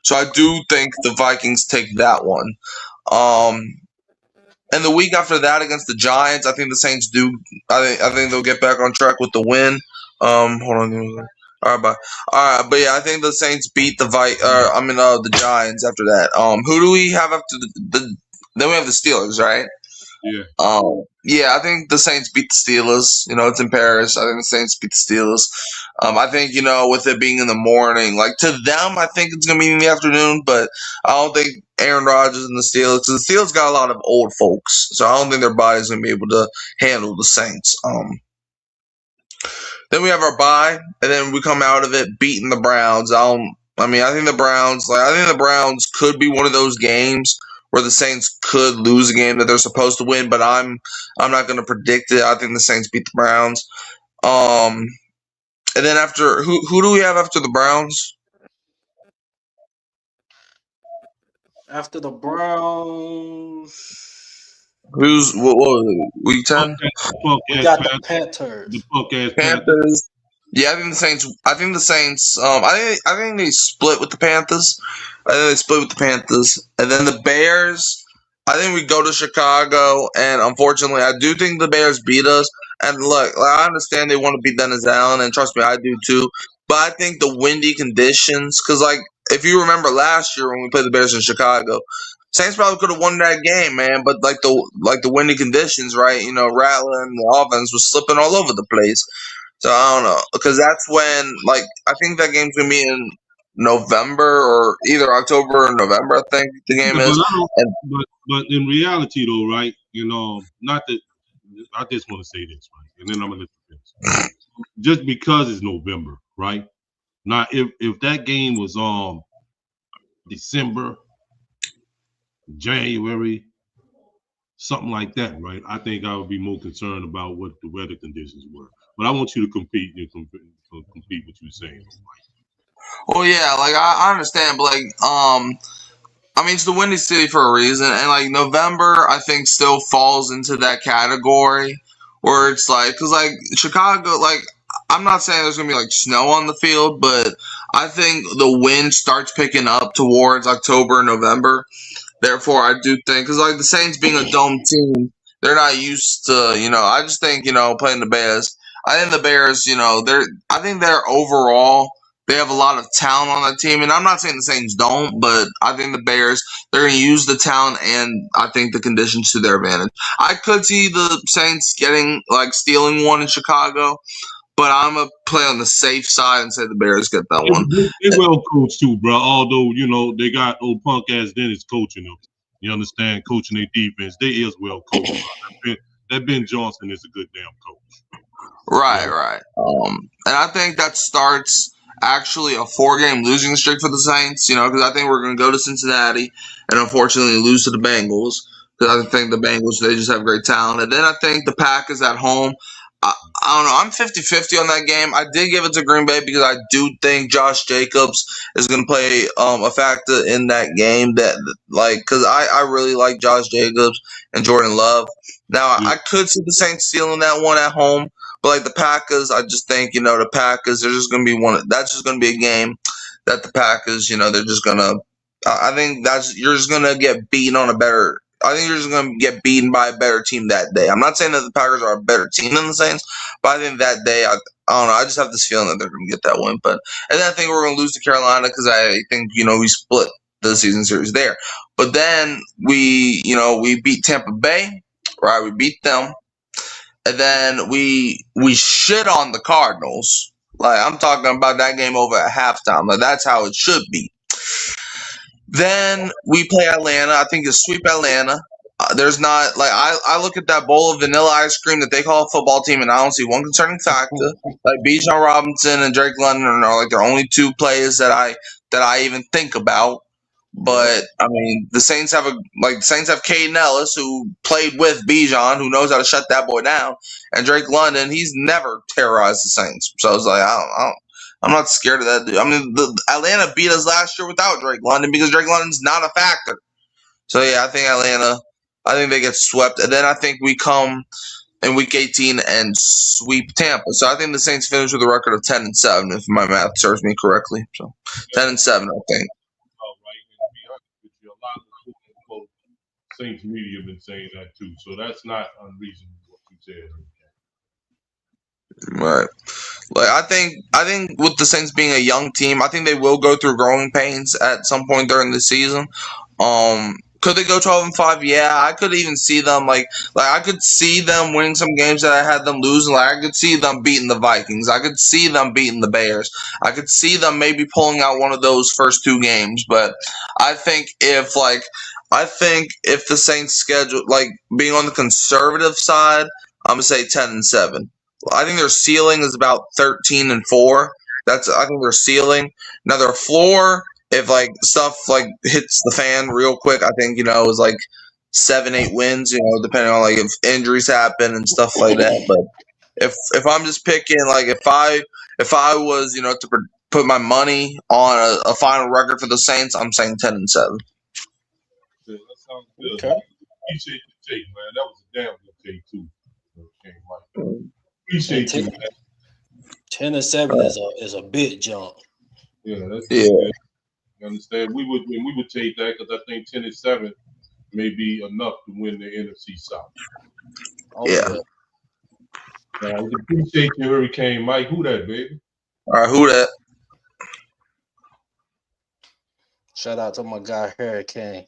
So I do think the Vikings take that one. Um, and the week after that against the Giants, I think the Saints do. I think they'll get back on track with the win. Hold on. All right, bye. All right, but yeah, I think the Saints beat the Giants after that. Who do we have after the then we have the Steelers, right? Yeah. Yeah, I think the Saints beat the Steelers. It's in Paris. I think the Saints beat the Steelers. I think with it being in the morning, like to them, I think it's gonna be in the afternoon. But I don't think Aaron Rodgers and the Steelers. 'Cause the Steelers got a lot of old folks, so I don't think their body's gonna be able to handle the Saints. Then we have our bye, and then we come out of it beating the Browns. I think the Browns could be one of those games where the Saints could lose a game that they're supposed to win, but I'm not going to predict it. I think the Saints beat the Browns. And then after who do we have after the Browns? After the Browns, Who's what was it, week Punk 10? ass, punk we ass got the Panthers. The Panthers. punk ass Panthers. Panthers. Yeah, I think the Saints. I think the Saints. I think they split with the Panthers. I think they split with the Panthers, and then the Bears. I think we go to Chicago, and unfortunately, I do think the Bears beat us. And look, like, I understand they want to beat Dennis Allen, and trust me, I do too. But I think the windy conditions, because like if you remember last year when we played the Bears in Chicago, Saints probably could have won that game, man. But like the windy conditions, right? Rattling the offense was slipping all over the place. So I don't know because that's when I think that game's gonna be in November or either October or November. I think the game Yeah, but is. I don't. And But in reality, though, right? Not that. I just want to say this, right, and then I'm gonna let you finish. Just because it's November, right? Now, if that game was December, January, something like that, right? I think I would be more concerned about what the weather conditions were. But I want you to complete what you're saying. well, yeah, like I understand, but I mean, it's the Windy City for a reason, and like November, I think still falls into that category where it's like, because like Chicago, like I'm not saying there's gonna be like snow on the field, but I think the wind starts picking up towards October, November. Therefore, I do think because like the Saints being a dome team, they're not used to I just think playing the Bears. I think the Bears, I think they're overall They have a lot of talent on that team, and I'm not saying the Saints don't, but I think the Bears, they're going to use the talent and I think the conditions to their advantage. I could see the Saints stealing one in Chicago, but I'm going to play on the safe side and say the Bears get that one. They well coached too, bro. Although, they got old punk ass Dennis coaching them. You understand? Coaching their defense. They is well coached, bro. That Ben Johnson is a good damn coach. Right. And I think that starts actually a 4-game losing streak for the Saints, because I think we're going to go to Cincinnati and unfortunately lose to the Bengals because I think the Bengals, they just have great talent. And then I think the Packers at home, I don't know. I'm 50-50 on that game. I did give it to Green Bay because I do think Josh Jacobs is going to play a factor in that game. Because I really like Josh Jacobs and Jordan Love. Now, I could see the Saints stealing that one at home. But the Packers, I just think, the Packers, they're just going to be that's just going to be a game that the Packers, they're just going to, I think you're just going to get beaten I think you're just going to get beaten by a better team that day. I'm not saying that the Packers are a better team than the Saints, but I think that day, I don't know, I just have this feeling that they're going to get that win. And then I think we're going to lose to Carolina because I think, we split the season series there. But then we beat Tampa Bay, right? We beat them. And then we shit on the Cardinals. I'm talking about that game over at halftime. That's how it should be. Then we play Atlanta. I think it's sweep Atlanta. There's not I look at that bowl of vanilla ice cream that they call a football team, and I don't see one concerning factor. Bijan Robinson and Drake London are their only two players that I even think about. But I mean, the Saints have Caden Ellis, who played with Bijan, who knows how to shut that boy down, and Drake London. He's never terrorized the Saints, so I was like, I'm not scared of that dude. I mean, the Atlanta beat us last year without Drake London because Drake London's not a factor. So yeah, I think Atlanta. I think they get swept, and then I think we come in Week 18 and sweep Tampa. So I think the Saints finish with a record of 10-7, if my math serves me correctly. So 10-7, I think. A lot of quote Saints media have been saying that too, so that's not unreasonable what you said. Right. I think with the Saints being a young team, I think they will go through growing pains at some point during the season. Could they go 12-5? Yeah, I could even see them I could see them winning some games that I had them losing. I could see them beating the Vikings. I could see them beating the Bears. I could see them maybe pulling out one of those first two games. But I think if the Saints schedule being on the conservative side, I'm gonna say 10-7. I think their ceiling is about 13-4. I think their ceiling. Now their floor, if stuff hits the fan real quick, I think is 7-8 wins. Depending on if injuries happen and stuff like that. But if I'm just picking if I was to put my money on a final record for the Saints, I'm saying 10-7. Yeah, that sounds good. Okay. Appreciate the take, man. That was a damn good take too. Okay, appreciate you, man. 10-7 is a big jump. Yeah, that's good. You understand? We would take that because I think 10-7 may be enough to win the NFC South. Oh, yeah. I appreciate you, Hurricane Mike. Who that, baby? All right, who that? Shout out to my guy Hurricane.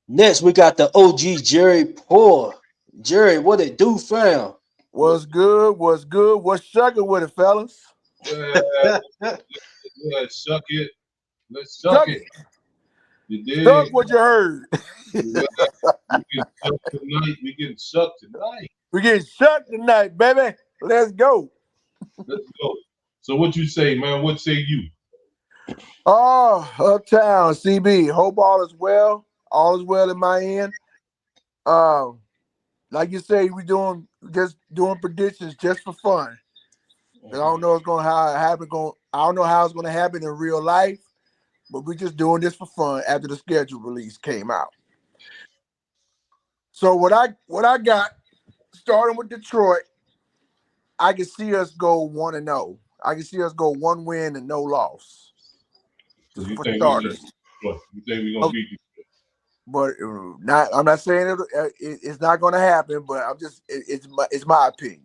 Next, we got the OG Jerry Poor. Jerry, what it do, fam? What's good? What's good? What's shucking with it, fellas? Yeah, suck it. Let's suck it. You did. Suck what you heard. We getting sucked tonight. We getting sucked tonight, baby. Let's go. Let's go. So what you say, man? What say you? Oh, Uptown, CB. Hope all is well. All is well in my end. Like you say, we just doing predictions just for fun. I don't know how it's gonna happen in real life, but we're just doing this for fun after the schedule release came out. So what I got, starting with Detroit, I can see us go 1-0. I can see us go 1 win and no loss. Just for starters. You think we're gonna beat But I'm not saying it's not going to happen, but it's my opinion.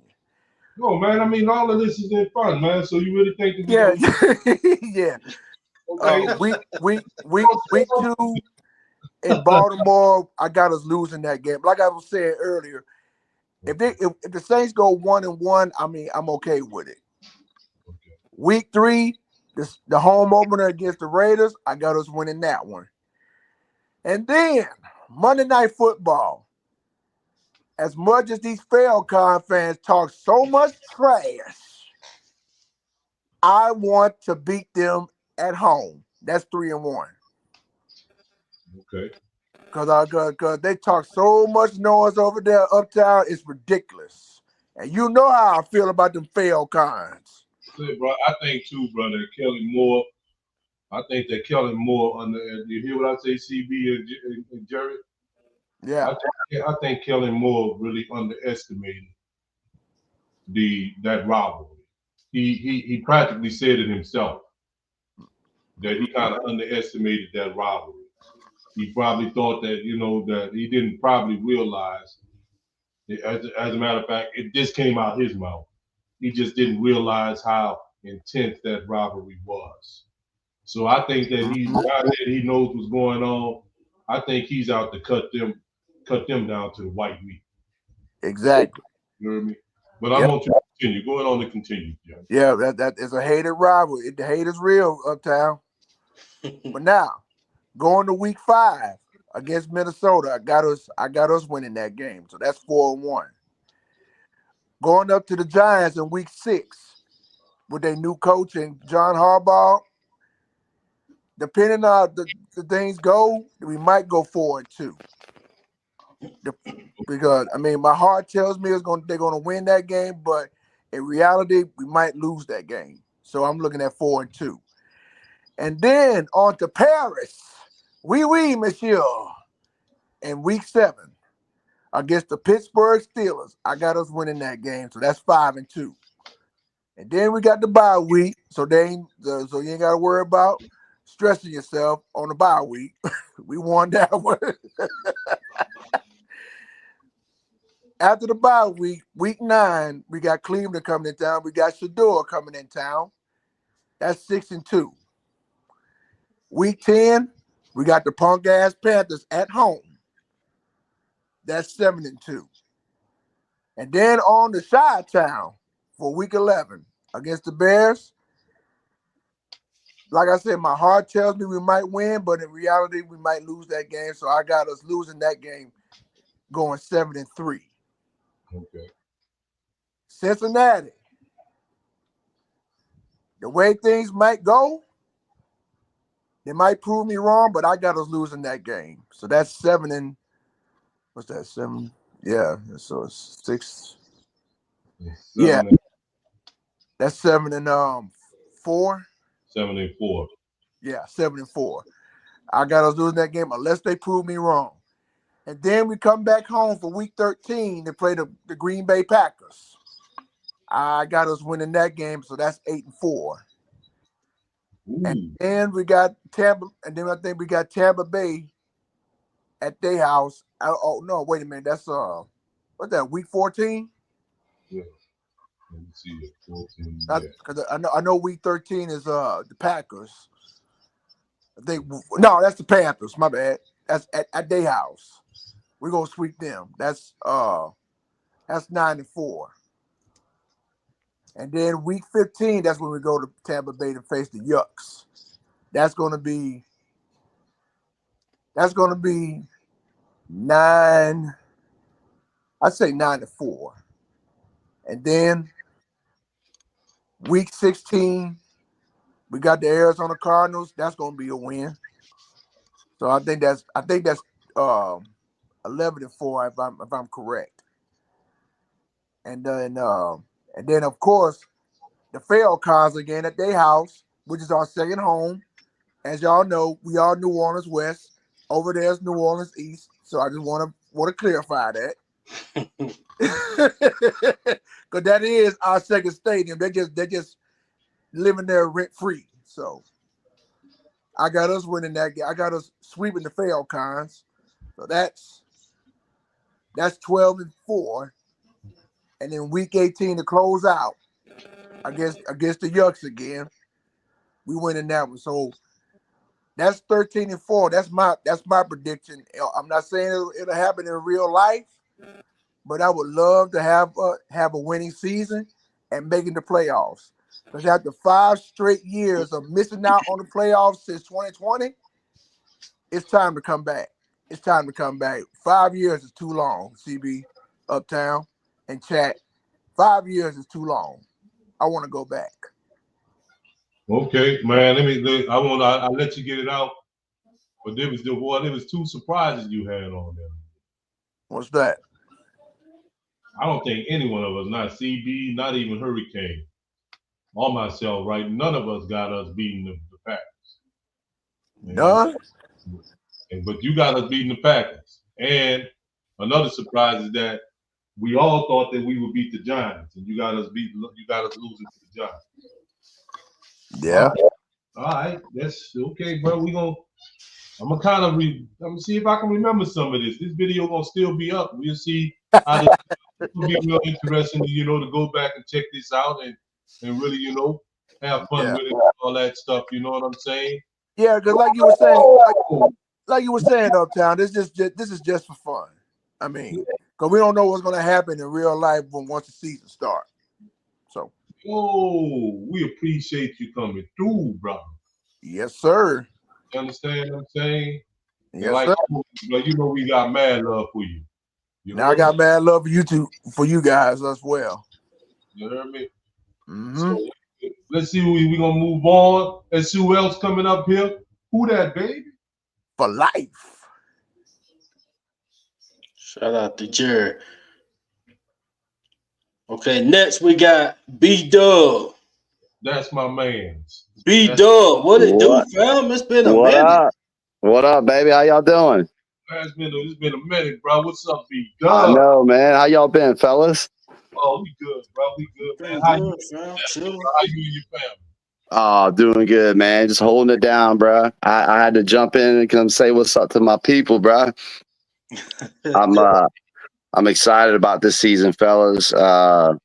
No, man. I mean, all of this is in fun, man. So you really think that we Yeah, gonna yeah. okay? Week 2 in Baltimore, I got us losing that game. Like I was saying earlier, if the Saints go 1-1, I mean, I'm okay with it. Okay. Week 3, the home opener against the Raiders, I got us winning that one. And then Monday Night Football. As much as these Falcon fans talk so much trash, I want to beat them at home. That's 3-1. Okay. Cause they talk so much noise over there uptown, it's ridiculous. And you know how I feel about them Falcons. Say, bro, I think too, brother, Kelly Moore. I think that Kelly Moore under. You hear what I say, CB and Jerry? Yeah. I think Kelly Moore really underestimated that rivalry. He practically said it himself that he kind of underestimated that rivalry. He probably thought that that he didn't probably realize. As a matter of fact, it just came out his mouth. He just didn't realize how intense that rivalry was. So I think that now that he knows what's going on, I think he's out to cut them down to the white meat. Exactly. You know what I mean? But I'm Yep. going to continue. Going on to continue, John. Yeah, that is a hated rivalry. The hate is real uptown. But now, going to week 5 against Minnesota, I got us winning that game. So that's 4-1. Going up to the Giants in week 6 with their new coach and John Harbaugh, depending on the things go, we might go 4-2. Because I mean, my heart tells me they're gonna win that game, but in reality, we might lose that game. So I'm looking at 4-2. And then on to Paris. Oui, monsieur. In week 7 against the Pittsburgh Steelers, I got us winning that game. So that's 5-2. And then we got the bye week, so so you ain't got to worry about stressing yourself on the bye week. We won that one. After the bye week, week 9, we got Cleveland coming in town. We got Shador coming in town. That's 6-2. Week 10, we got the punk ass Panthers at home. That's 7-2. And then on the Chi Town for week 11 against the Bears. Like I said, my heart tells me we might win, but in reality, we might lose that game. So I got us losing that game, going 7-3. Okay. Cincinnati. The way things might go, they might prove me wrong, but I got us losing that game. So that's 7 what's that? 7? Yeah. So it's 6. Yeah, 7 that's 7-4. 7-4. Yeah, 7-4. I got us losing that game unless they prove me wrong. And then we come back home for week 13 to play the Green Bay Packers. I got us winning that game, so that's 8-4. And Ooh. then we got Tampa, and then I think we got Tampa Bay at their house. Oh no, wait a minute. That's what's that? Week 14? Yeah. Let me see it. 14. Yeah. Because I know week 13 is the Packers. No, that's the Panthers. My bad. That's at their house. We're gonna sweep them. That's 9-4. And then week 15, that's when we go to Tampa Bay to face the Yucks. That's gonna be 9. I'd say 9-4. And then week 16, we got the Arizona Cardinals. That's gonna be a win. So I think that's 11-4 if I'm correct. And then of course the Falcons again at their house, which is our second home. As y'all know, we are New Orleans West. Over there's New Orleans East. So I just want to clarify that. Because that is our second stadium. They're just living there rent free. So I got us winning that game. I got us sweeping the Falcons. So that's 12-4. and then week 18 to close out against the Yucks again. We win in that one. So that's 13-4. That's my prediction. I'm not saying it'll happen in real life, but I would love to have a winning season and making the playoffs. Because after 5 straight years of missing out on the playoffs since 2020, it's time to come back. It's time to come back. 5 years is too long, CB, Uptown, and Chat. 5 years is too long. I want to go back. Okay, man. I'll let you get it out. But there was 2 surprises you had on there. What's that? I don't think any one of us, not CB, not even Hurricane, or myself, right? None of us got us beating the Packers. None? But you got us beating the Packers. And another surprise is that we all thought that we would beat the Giants, and you got us losing to the Giants. Yeah. All right. That's okay, bro. I'm gonna see if I can remember some of this. This video gonna still be up. We'll see how this will be real interesting, to go back and check this out and really, have fun with it, all that stuff. You know what I'm saying? Yeah, because like you were saying, Uptown, this is just for fun. I mean, because we don't know what's gonna happen in real life once the season starts. So. Oh, we appreciate you coming through, brother. Yes, sir. You understand what I'm saying? Yes, sir. We got mad love for you. Now I got mad love for you guys as well. You heard me? Mm-hmm. So let's see we gonna move on. Let's see who else coming up here. Who that, baby? For life. Shout out to Jared. Okay, next we got B-Dub. That's my man. B-Dub, what it do, fam? It's been a minute. Up? What up, baby? How y'all doing? It's been a minute, bro. What's up, B-Dub? I know, man. How y'all been, fellas? Oh, we good, bro. We good, man. How you and your family? Doing good, man. Just holding it down, bro. I had to jump in and come say what's up to my people, bro. I'm excited about this season, fellas. I'm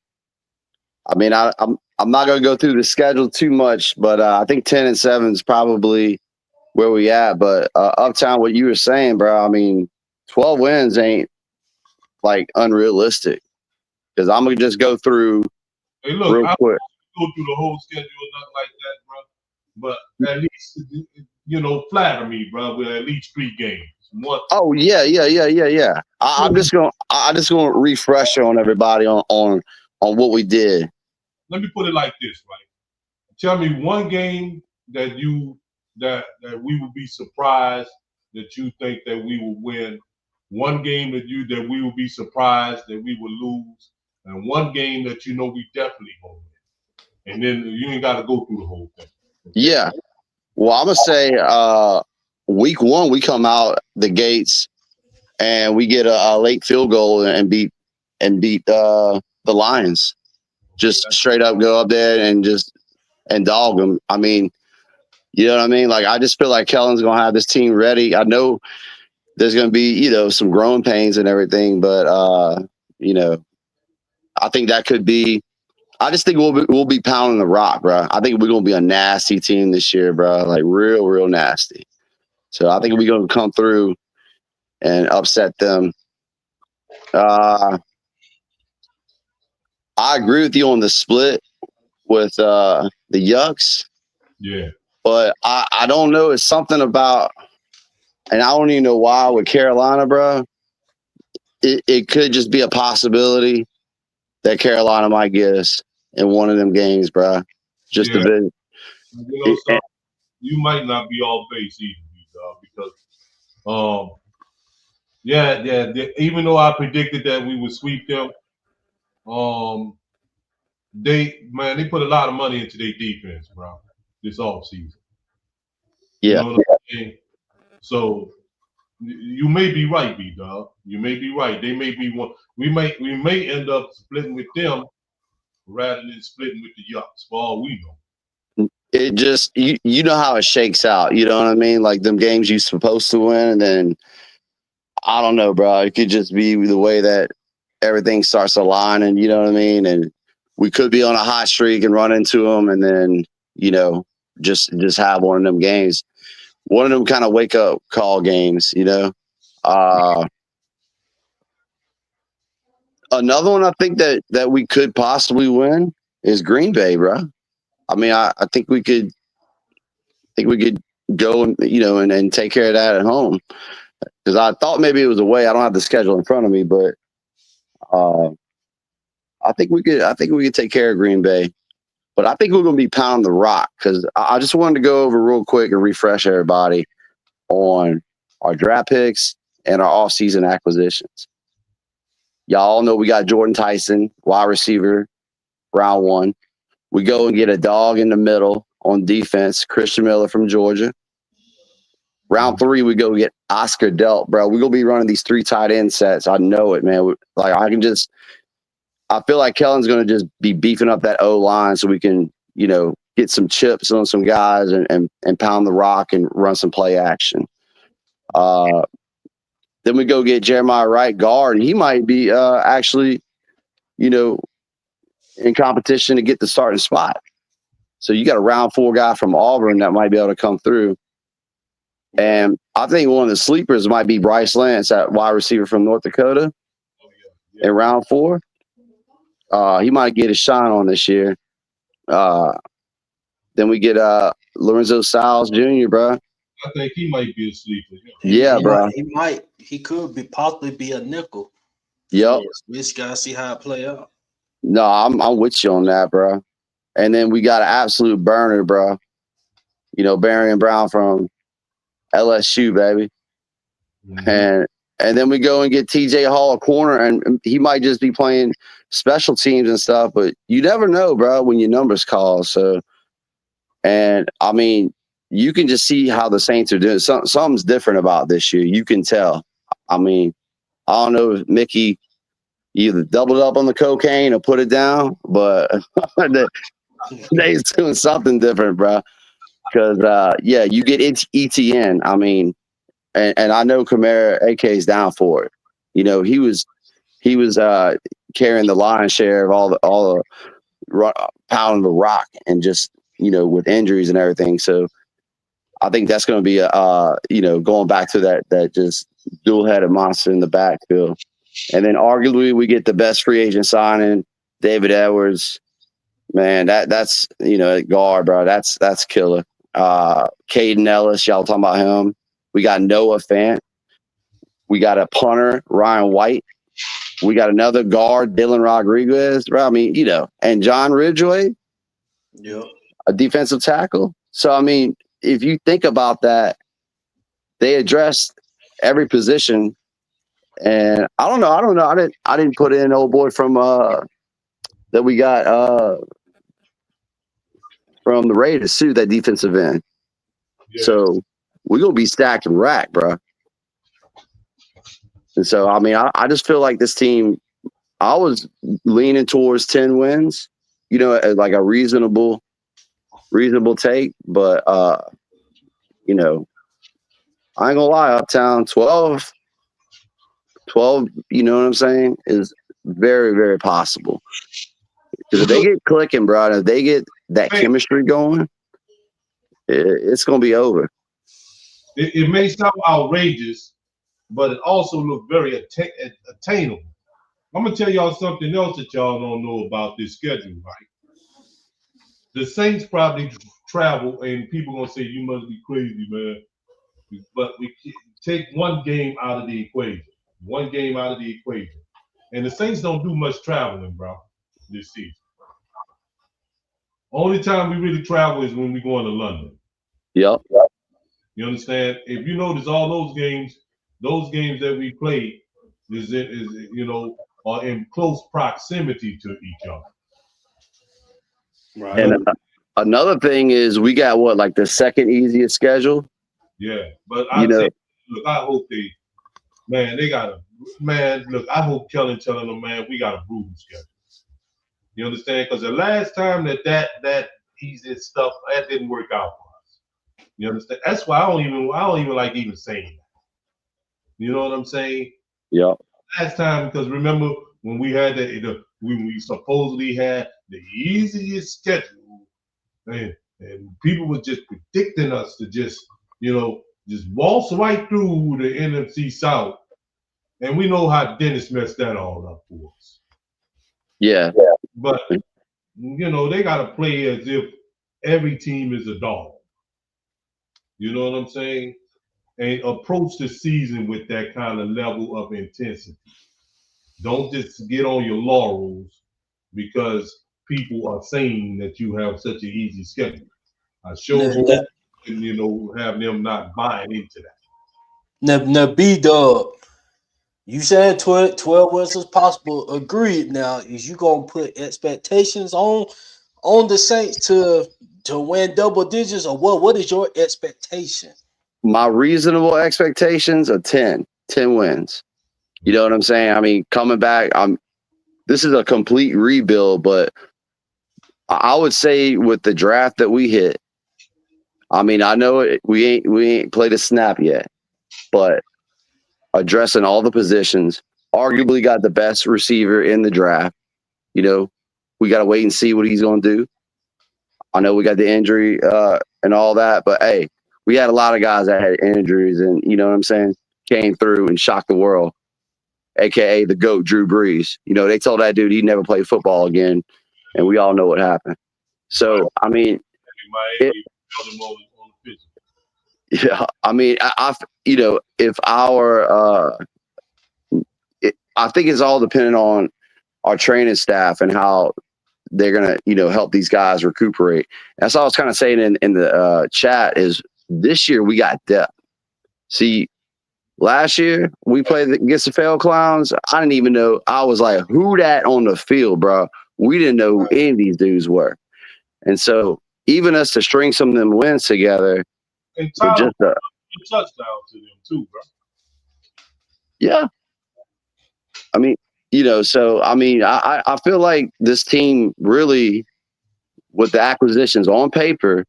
not gonna go through the schedule too much, but I think 10-7 is probably where we at. But Uptown, what you were saying, bro. I mean, 12 wins ain't like unrealistic. Because I'm gonna just go through real quick. Go through the whole schedule or nothing like that, bro. But at least, flatter me, bro, with at least 3 games. Oh yeah. I just gonna refresh on everybody on what we did. Let me put it like this, right? Tell me one game that we would be surprised that you think that we will win. One game that we will be surprised that we will lose, and one game that we definitely gonna win. And then you ain't got to go through the whole thing. Okay? Yeah. Well, I'm gonna say week 1 we come out the gates and we get a late field goal and beat the Lions. Just straight up go up there and dog them. I mean, you know what I mean? Like, I just feel like Kellen's gonna have this team ready. I know there's gonna be some growing pains and everything, but I think that could be. I just think we'll be pounding the rock, bro. I think we're gonna be a nasty team this year, bro. Like real nasty. So I think we're gonna come through and upset them. I agree with you on the split with the Yucks. Yeah. But I don't know. It's something about, and I don't even know why with Carolina, bro. It could just be a possibility that Carolina might get us in one of them games, bro. Just a bit. You might not be all base either, because even though I predicted that we would sweep them, they put a lot of money into their defense, bro, this offseason. Yeah. You know what I'm saying? So you may be right, B-Dog. You may be right. They may be one. We may end up splitting with them rather than splitting with the Yucks, for all we know. It just you know how it shakes out. You know what I mean? Like them games you're supposed to win, and then I don't know, bro. It could just be the way that everything starts aligning. You know what I mean? And we could be on a hot streak and run into them, and then just have one of them games, one of them kind of wake up call games. Another one I think that we could possibly win is Green Bay, bro. I mean, I think we could go and take care of that at home, because I thought maybe it was away. I don't have the schedule in front of me, but uh, I think we could take care of Green Bay. But I think we're going to be pounding the rock, because I just wanted to go over real quick and refresh everybody on our draft picks and our offseason acquisitions. Y'all know we got Jordan Tyson, wide receiver, round 1. We go and get a dog in the middle on defense, Christian Miller from Georgia. Round 3, we go get Oscar Delt, bro. We're going to be running these 3 tight end sets. I know it, man. I feel like Kellen's going to just be beefing up that O-line so we can, get some chips on some guys and pound the rock and run some play action. Then we go get Jeremiah Wright, guard, and he might be actually, in competition to get the starting spot. So you got a round 4 guy from Auburn that might be able to come through. And I think one of the sleepers might be Bryce Lance, that wide receiver from North Dakota, in round 4. He might get a shine on this year. Then we get Lorenzo Styles Jr., bro. I think he might be a sleeper. Yeah, bro. He could be possibly be a nickel. Yep. We just gotta see how it play out. No, I'm with you on that, bro. And then we got an absolute burner, bro. Barry Brown from LSU, baby. Mm-hmm. And then we go and get TJ Hall a corner, and he might just be playing special teams and stuff, but you never know, bro, when your numbers call. So, and I mean, you can just see how the Saints are doing. Something's different about this year. You can tell. I mean, I don't know if Mickey either doubled up on the cocaine or put it down, but they's doing something different, bro. Because, you get ETN. I mean, and I know Kamara AK is down for it. He was carrying the lion's share of all the pounding the rock, and just with injuries and everything. So I think that's going to be going back to that just dual-headed monster in the backfield. And then arguably we get the best free agent signing, David Edwards. Man, that's guard, bro. That's killer. Caden Ellis, y'all talking about him. We got Noah Fant. We got a punter, Ryan White. We got another guard, Dylan Rodriguez. Bro, I mean, and John Ridgway, a defensive tackle. So, I mean, if you think about that, they addressed every position. And I don't know. I didn't put in old boy from that we got from the Raiders too, that defensive end. Yeah. So we're gonna be stacked and rack, bro. And so I mean, I just feel like this team, I was leaning towards 10 wins, like a reasonable take. But I ain't gonna lie, Uptown 12, you know what I'm saying, is very, very possible. Because if they get clicking, bro, if they get that chemistry going, it's going to be over. It may sound outrageous, but it also looks very attainable. I'm going to tell y'all something else that y'all don't know about this schedule, right? The Saints probably travel, and people going to say, you must be crazy, man. But we take one game out of the equation. One game out of the equation. And the Saints don't do much traveling, bro, this season. Only time we really travel is when we go into London. Yep. You understand? If you notice, all those games that we play are in close proximity to each other. Right. And another thing is we got like the second easiest schedule. Yeah, but look, I hope I hope Kellen telling them, man, we got a brutal schedule. You understand? Because the last time that easy stuff, that didn't work out for us. You understand? That's why I don't even like even saying that. You know what I'm saying? Yeah. Last time, because remember, when we had when we supposedly had the easiest schedule, and people were just predicting us to just waltz right through the NFC South, and we know how Dennis messed that all up for us. Yeah. But they got to play as if every team is a dog. You know what I'm saying? And approach the season with that kind of level of intensity. Don't just get on your laurels because people are saying that you have such an easy schedule. I Now, showed you, now, have them not buying into that. now B-Dub, you said 12 wins is possible. Agreed. Now, is you gonna put expectations on the Saints to win double digits, or what? What is your expectation? My reasonable expectations are 10 wins. You know what I'm saying? I mean, coming back, this is a complete rebuild, but I would say with the draft that we hit, I mean, I know we ain't played a snap yet, but addressing all the positions, arguably got the best receiver in the draft. You know, we got to wait and see what he's going to do. I know we got the injury and all that, but hey, we had a lot of guys that had injuries, and you know what I'm saying, came through and shocked the world, aka the GOAT, Drew Brees. You know, they told that dude he'd never play football again, and we all know what happened. So, I mean, Miami held them on the pitch. yeah, I mean, if I think it's all dependent on our training staff and how they're gonna, help these guys recuperate. That's all I was kind of saying in the chat is this year we got depth. See, last year we played against the failed clowns. I didn't even know. I was like, who that on the field, bro? We didn't know who any of these dudes were. And so even us to string some of them wins together, And with Tyler just a touchdown to them too, bro. yeah. I mean, so I mean, I feel like this team really, with the acquisitions on paper,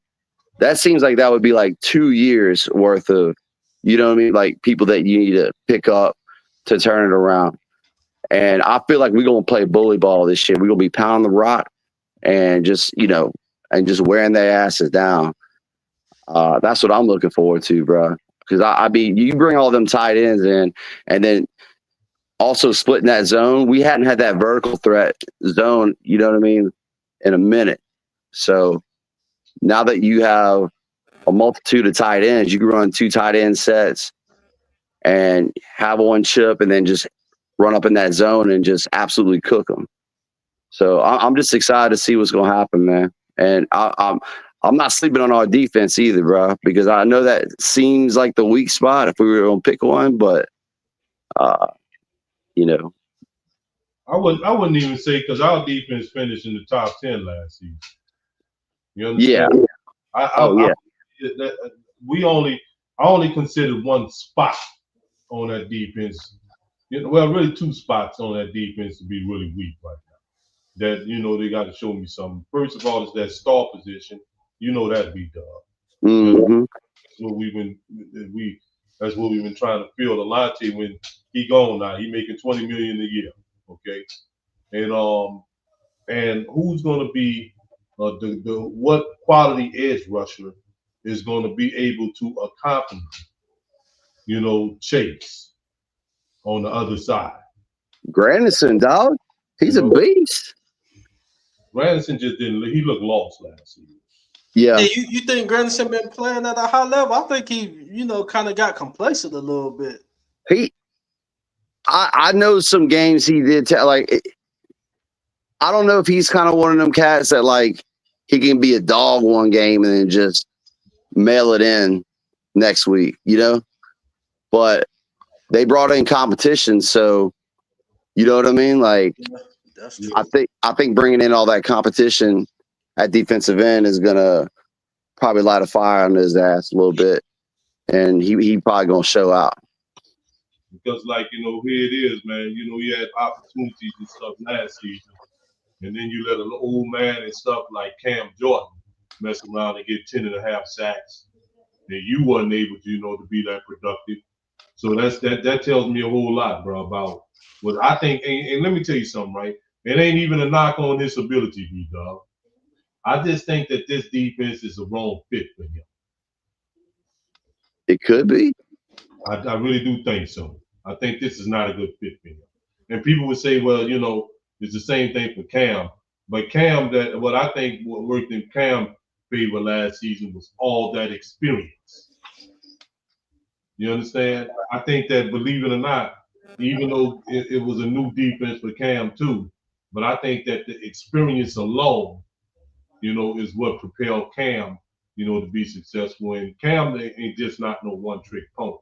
that seems like that would be like 2 years worth of, you know what I mean? Like people that you need to pick up to turn it around. And I feel like we're going to play bully ball this year. We're going to be pounding the rock and just, and just wearing their asses down. That's what I'm looking forward to, bro. Because I mean, you bring all them tight ends in, and then also splitting that zone. We hadn't had that vertical threat zone, you know what I mean, in a minute. So now that you have a multitude of tight ends, you can run 2 tight end sets and have one chip and then just run up in that zone and just absolutely cook them. So I'm just excited to see what's going to happen, man. And I'm not sleeping on our defense either, bro, because I know that seems like the weak spot if we were going to pick one, but you know, I wouldn't even say because our defense finished in the top 10 last season. You understand? yeah. I only considered one spot on that defense. Well, really 2 spots on that defense to be really weak right now. That they got to show me something. First of all, is that star position. That'd be done. Mm-hmm. That's what we've been trying to fill. Alante when he gone now, he making $20 million a year. Okay, and who's going to be what quality edge rusher is going to be able to accompany Chase on the other side. Grandison, dog, he's a beast. Granderson just didn't. He looked lost last season. Yeah. You think Grandison been playing at a high level? I think he, kind of got complacent a little bit. I know some games he did. I don't know if he's kind of one of them cats that like he can be a dog one game and then just mail it in next week, But they brought in competition, so you know what I mean. Like, Yeah, that's true. I think bringing in all that competition at defensive end is gonna probably light a fire on his ass a little bit, and he probably gonna show out. Because here it is, man. He had opportunities and stuff last season, and then you let an old man and stuff like Cam Jordan mess around and get 10.5 sacks, and you wasn't able to, to be that productive. So that tells me a whole lot, bro, about what I think. And let me tell you something, right? It ain't even a knock on his ability, B-Dog. I just think that this defense is a wrong fit for him. It could be. I really do think so. I think this is not a good fit for him. And people would say, well, it's the same thing for Cam. But Cam, that what I think what worked in Cam's favor last season was all that experience. You understand? I think that, believe it or not, even though it was a new defense for Cam too, but I think that the experience alone, is what propelled Cam, to be successful. And Cam ain't just not no one-trick pony.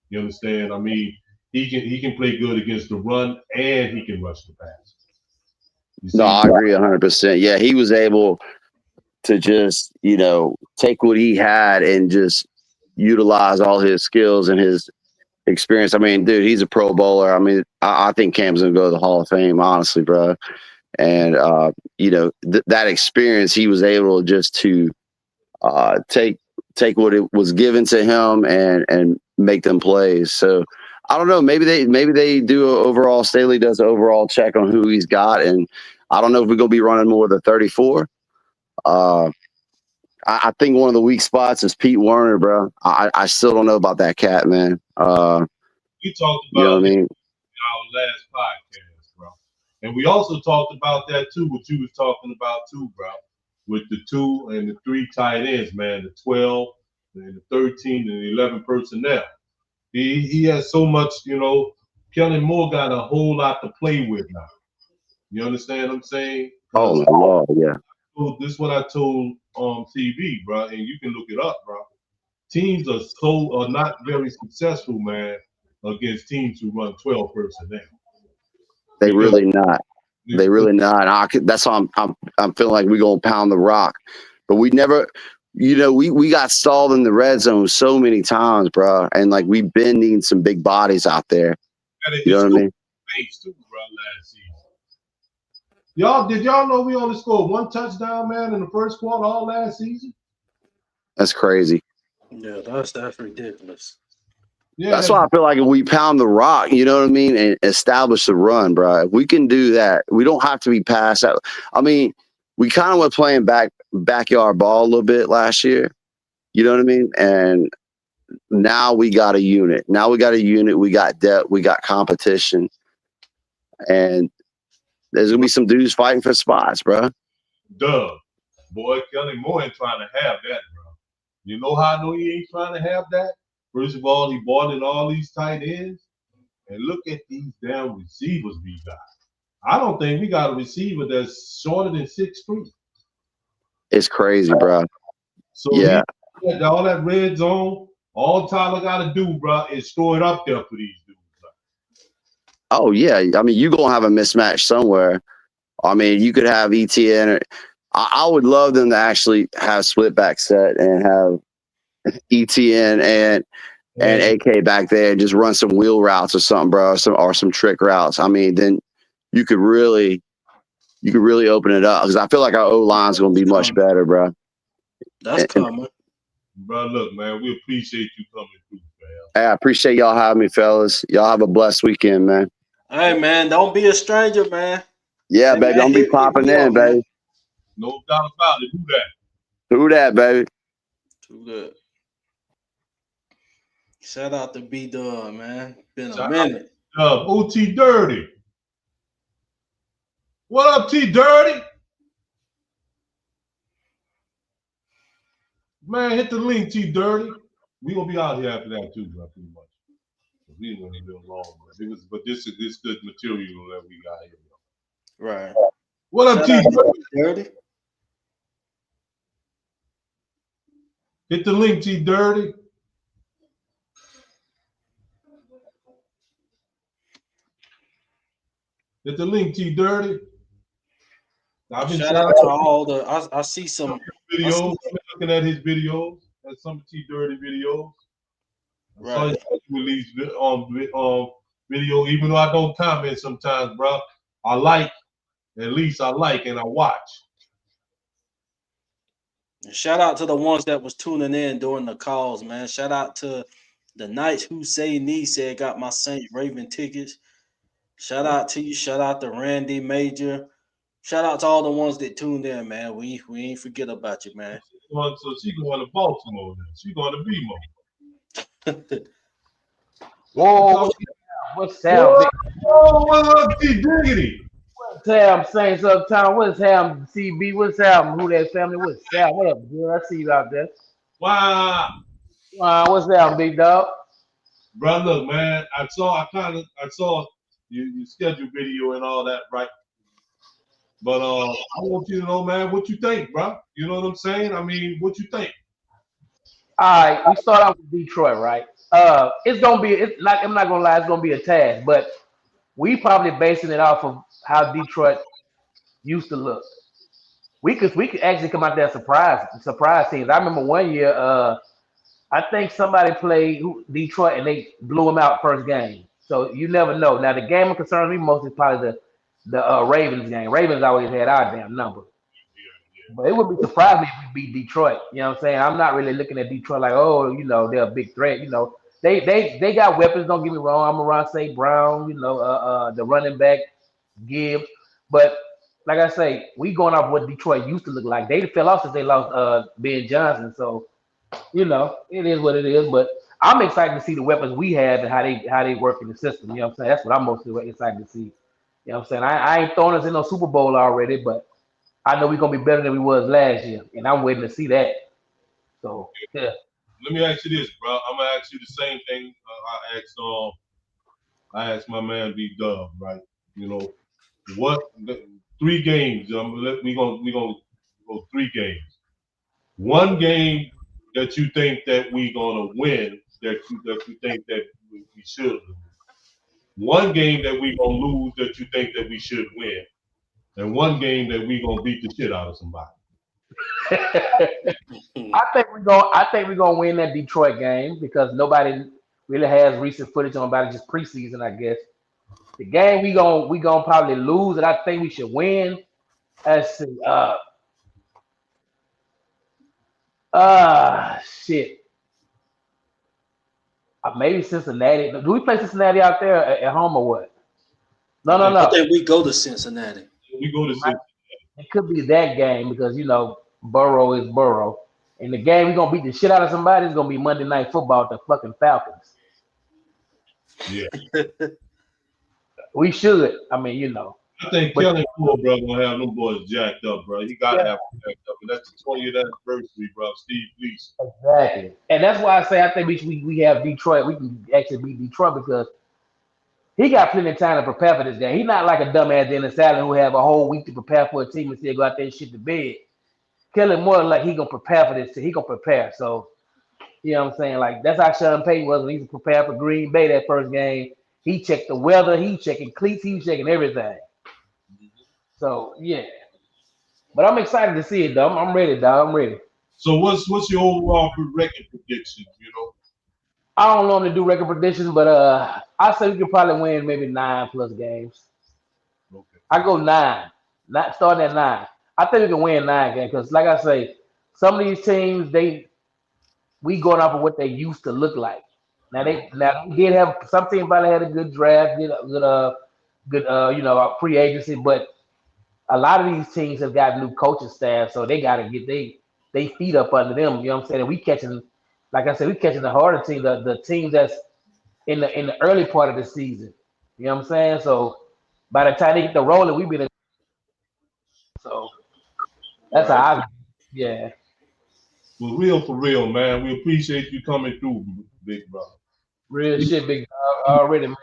You understand? I mean, he can play good against the run and he can rush the pass. You No, see? I agree 100%. Yeah, he was able to just, take what he had and just utilize all his skills and his experience. I mean, dude, he's a Pro Bowler. I mean, I think Cam's gonna go to the Hall of Fame, honestly, bro. And that experience, he was able just to take what it was given to him and make them plays. So I don't know. Maybe they do a overall. Staley does an overall check on who he's got, and I don't know if we're gonna be running more than 34. I think one of the weak spots is Pete Werner, bro. I still don't know about that cat, man. We talked You know about what I him mean? in our last podcast, bro. And we also talked about that too, what you was talking about too, bro. With the 2 and the 3 tight ends, man, the 12 and the 13 and the 11 personnel. He has so much, Kellen Moore got a whole lot to play with now. You understand what I'm saying? Oh Because my lord, yeah. this is what I told TV, bro, and you can look it up, bro. Teams are not very successful, man, against teams who run 12 personnel. They Because really not. They really not. That's why I'm feeling like we're gonna pound the rock, but we never. We got stalled in the red zone so many times, bro, and like we've been needing some big bodies out there. You know what I mean? Face too, bro, last season. Did y'all know we only scored 1 touchdown, man, in the first quarter all last season? That's crazy. Yeah, that's ridiculous. Yeah, That's why I feel like if we pound the rock, you know what I mean, and establish the run, bro. If we can do that, we don't have to be past that. I mean, we kind of were playing backyard ball a little bit last year. You know what I mean? And now we got a unit. We got depth. We got competition. And there's gonna be some dudes fighting for spots, bro. duh. Boy, Kelly Moore ain't trying to have that, bro. You know how I know he ain't trying to have that? First of all, he bought in all these tight ends. And look at these damn receivers we got. I don't think we got a receiver that's shorter than 6'3". It's crazy, bro. So Yeah. all that red zone, all Tyler got to do, bro, is throw it up there for these dudes. Oh yeah. I mean, you're gonna have a mismatch somewhere. I mean, you could have ETN. I would love them to actually have split back set and have ETN and AK back there and just run some wheel routes or something, bro, or some trick routes. I mean, then you could really open it up because I feel like our O line's going to be much better, bro. That's coming. Bro, look, man, we appreciate you coming through, man. Hey, I appreciate y'all having me, fellas. Y'all have a blessed weekend, man. Hey, man, don't be a stranger, man. Yeah, Hey, baby, man, don't be hit popping me in, up, baby. man. No doubt about it. Who that? Who that, baby? Too good. Shout out to B Dub, man. Been a Shout minute. OT Dirty. What up, T Dirty? Man, hit the link, T Dirty. We gonna be out here after that too, bro, pretty much. We ain't gonna be real long, but this is good material that we got here. Right. What up, T Dirty? Hit the link, T Dirty. Hit the link, T Dirty. Shout out to all the. I see some videos. I've been looking at his videos. At some T Dirty videos. I saw his release video, even though I don't comment sometimes, bro. I like, at least I like and I watch. Shout out to the ones that was tuning in during the calls, man. Shout out to The Knights who say knee said got my Saints Raven tickets. Shout out to you. Shout out to Randy Major. Shout out to all the ones that tuned in, man. We ain't forget about you, man. So she going to Baltimore now. She going to BMO. Whoa, what's Sam? Whoa, what up, T Diggity? What's Sam? Saints uptown. What's Sam? CB. What's Sam? Who that family? What's Sam? What up, dude? I see you out there. Wow. What's Sam, big dog? Bro, look, man, I saw your schedule video and all that, right? But I want you to know, man, what you think, bro. You know what I'm saying? I mean, what you think? All right, we start off with Detroit, right? It's gonna be. It's not. I'm not gonna lie. It's gonna be a task, but we probably basing it off of how Detroit used to look. We could actually come out there surprise teams. I remember one year. I think somebody played Detroit and they blew them out first game. So you never know. Now the game that concerns me most is probably the Ravens game. Ravens always had our damn number. But it would be surprising if we beat Detroit. You know what I'm saying? I'm not really looking at Detroit like, oh, they're a big threat. They got weapons. Don't get me wrong. I'm around St. Brown. The running back Gibbs. But like I say, we going off what Detroit used to look like. They fell off since they lost Ben Johnson. So it is what it is. But I'm excited to see the weapons we have and how they work in the system. You know what I'm saying? That's what I'm mostly excited to see. You know what I'm saying? I ain't throwing us in no Super Bowl already, but I know we're gonna be better than we was last year, and I'm waiting to see that. So yeah. Let me ask you this, bro. I'm gonna ask you the same thing I asked my man B Dub, right? You know, what 3 games? We gonna go 3 games. One game that you think that we gonna win, that you think that we should lose. One game that we gonna lose that you think that we should win, and one game that we gonna beat the shit out of somebody. I think we're gonna win that Detroit game because nobody really has recent footage on about it, just preseason, I guess. The game we gonna probably lose, and I think we should win. Let's see. Shit. Maybe Cincinnati. Do we play Cincinnati out there at home or what? I No, no, think I no. think we go to Cincinnati. we go to six. It could be that game because Burrow is Burrow. And the game we're gonna beat the shit out of somebody is gonna be Monday Night Football with the fucking Falcons. Yeah, We should. I mean. I think But Kellen Moore, bro, gonna have them boys jacked up, bro. He gotta yeah, have them jacked up, and that's the 20th anniversary, bro. Steve Leach. exactly. And that's why I say I think we have Detroit. We can actually beat Detroit because he got plenty of time to prepare for this game. He's not like a dumbass Dennis Allen who have a whole week to prepare for a team and still go out there and shit the bed. Kellen Moore like he gonna prepare for this. He gonna prepare. So you know what I'm saying? Like that's how Sean Payton was when he was prepared for Green Bay that first game. He checked the weather, he checking cleats, he was checking everything. So yeah. But I'm excited to see it though. I'm ready, dog. I'm ready. So what's your overall record prediction? You know, I don't normally do record predictions, but I say we could probably win maybe 9+ games. okay, I go 9, not starting at 9. I think we can win 9 games because, like I say, some of these teams we going off of what they used to look like. Now they did have some teams probably had a good draft, did a good free agency, but a lot of these teams have got new coaching staff, so they got to get they feet up under them. You know what I'm saying? And we catching, like I said, we catching the harder team, the teams that's in the early part of the season. You know what I'm saying? So by the time they get the rolling, we been so that's how right? I yeah, Well, for real, man. We appreciate you coming through, big brother. real shit, big dog already, man.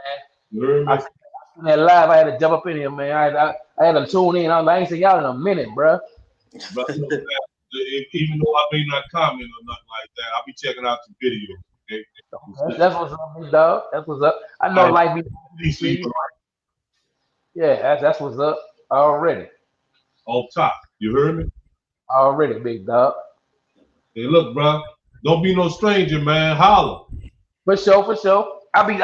You heard I me? seen that live. I had to jump up in here, man. I had to tune in. I ain't seen y'all in a minute, bro. Brother, look, man, even though I may not comment or nothing like that, I'll be checking out your videos. Okay. That's what's up, big dog. That's what's up. I know I life be see see. you Yeah, that's what's up already. off top. You heard me? Already, big dog. Hey, look, bro. Don't be no stranger, man. Holla. For sure, for sure. I be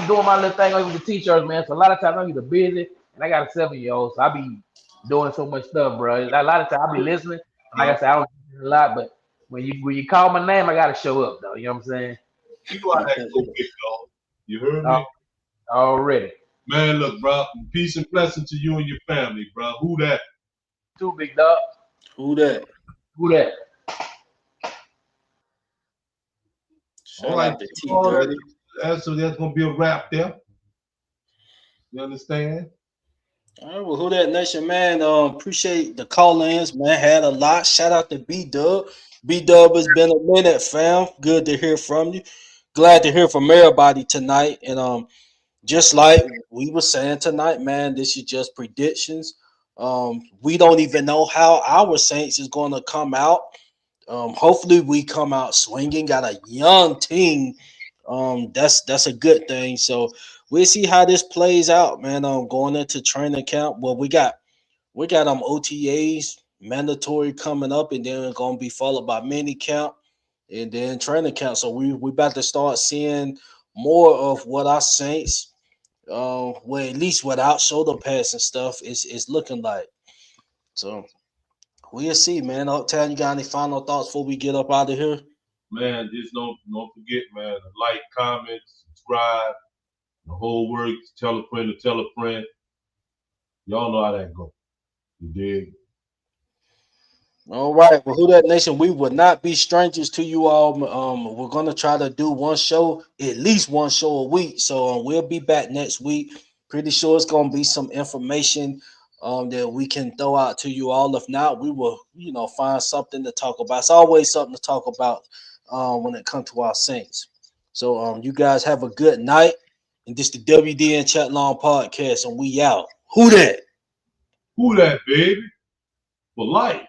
doing my little thing like with the t-shirts, man. So a lot of times I'm either busy and I got a 7-year-old, so I be doing so much stuff, bro. A lot of times I be listening. Like I said, I don't listen a lot, but when you call my name, I gotta show up though. You know what I'm saying? You know how that go, big dog. You heard Uh, me? already. Man, look, bro. Peace and blessing to you and your family, bro. Who that? Two big dog. Who that? Who that? All Shout right, out to T all Dirty. so that's gonna be a wrap there. You understand? All right, well, who that nation, man? Appreciate the call-ins, man. Had a lot. Shout out to B Dub. B Dub, it's been a minute, fam. Good to hear from you. Glad to hear from everybody tonight. And just like we were saying tonight, man, this is just predictions. We don't even know how our Saints is going to come out. Hopefully, we come out swinging. Got a young team. That's a good thing. So we'll see how this plays out, man. Going into training camp. Well, we got OTAs mandatory coming up, and then it's gonna be followed by mini camp and then training camp. So we about to start seeing more of what our Saints, well, at least without shoulder pads and stuff, is looking like. So we'll see, man. Uptown, you got any final thoughts before we get up out of here? Man, just don't forget, man, to like, comment, subscribe, the whole works, tell a friend to tell a friend. Y'all know how that go. You dig? All right. Well, who that nation? We will not be strangers to you all. We're gonna try to do one show, at least one show a week. So we'll be back next week. Pretty sure it's gonna be some information that we can throw out to you all. If not, we will, find something to talk about. It's always something to talk about when it comes to our Saints. So you guys have a good night. And this the WDN Chatline podcast, and we out. Who that? Who that, baby? For life.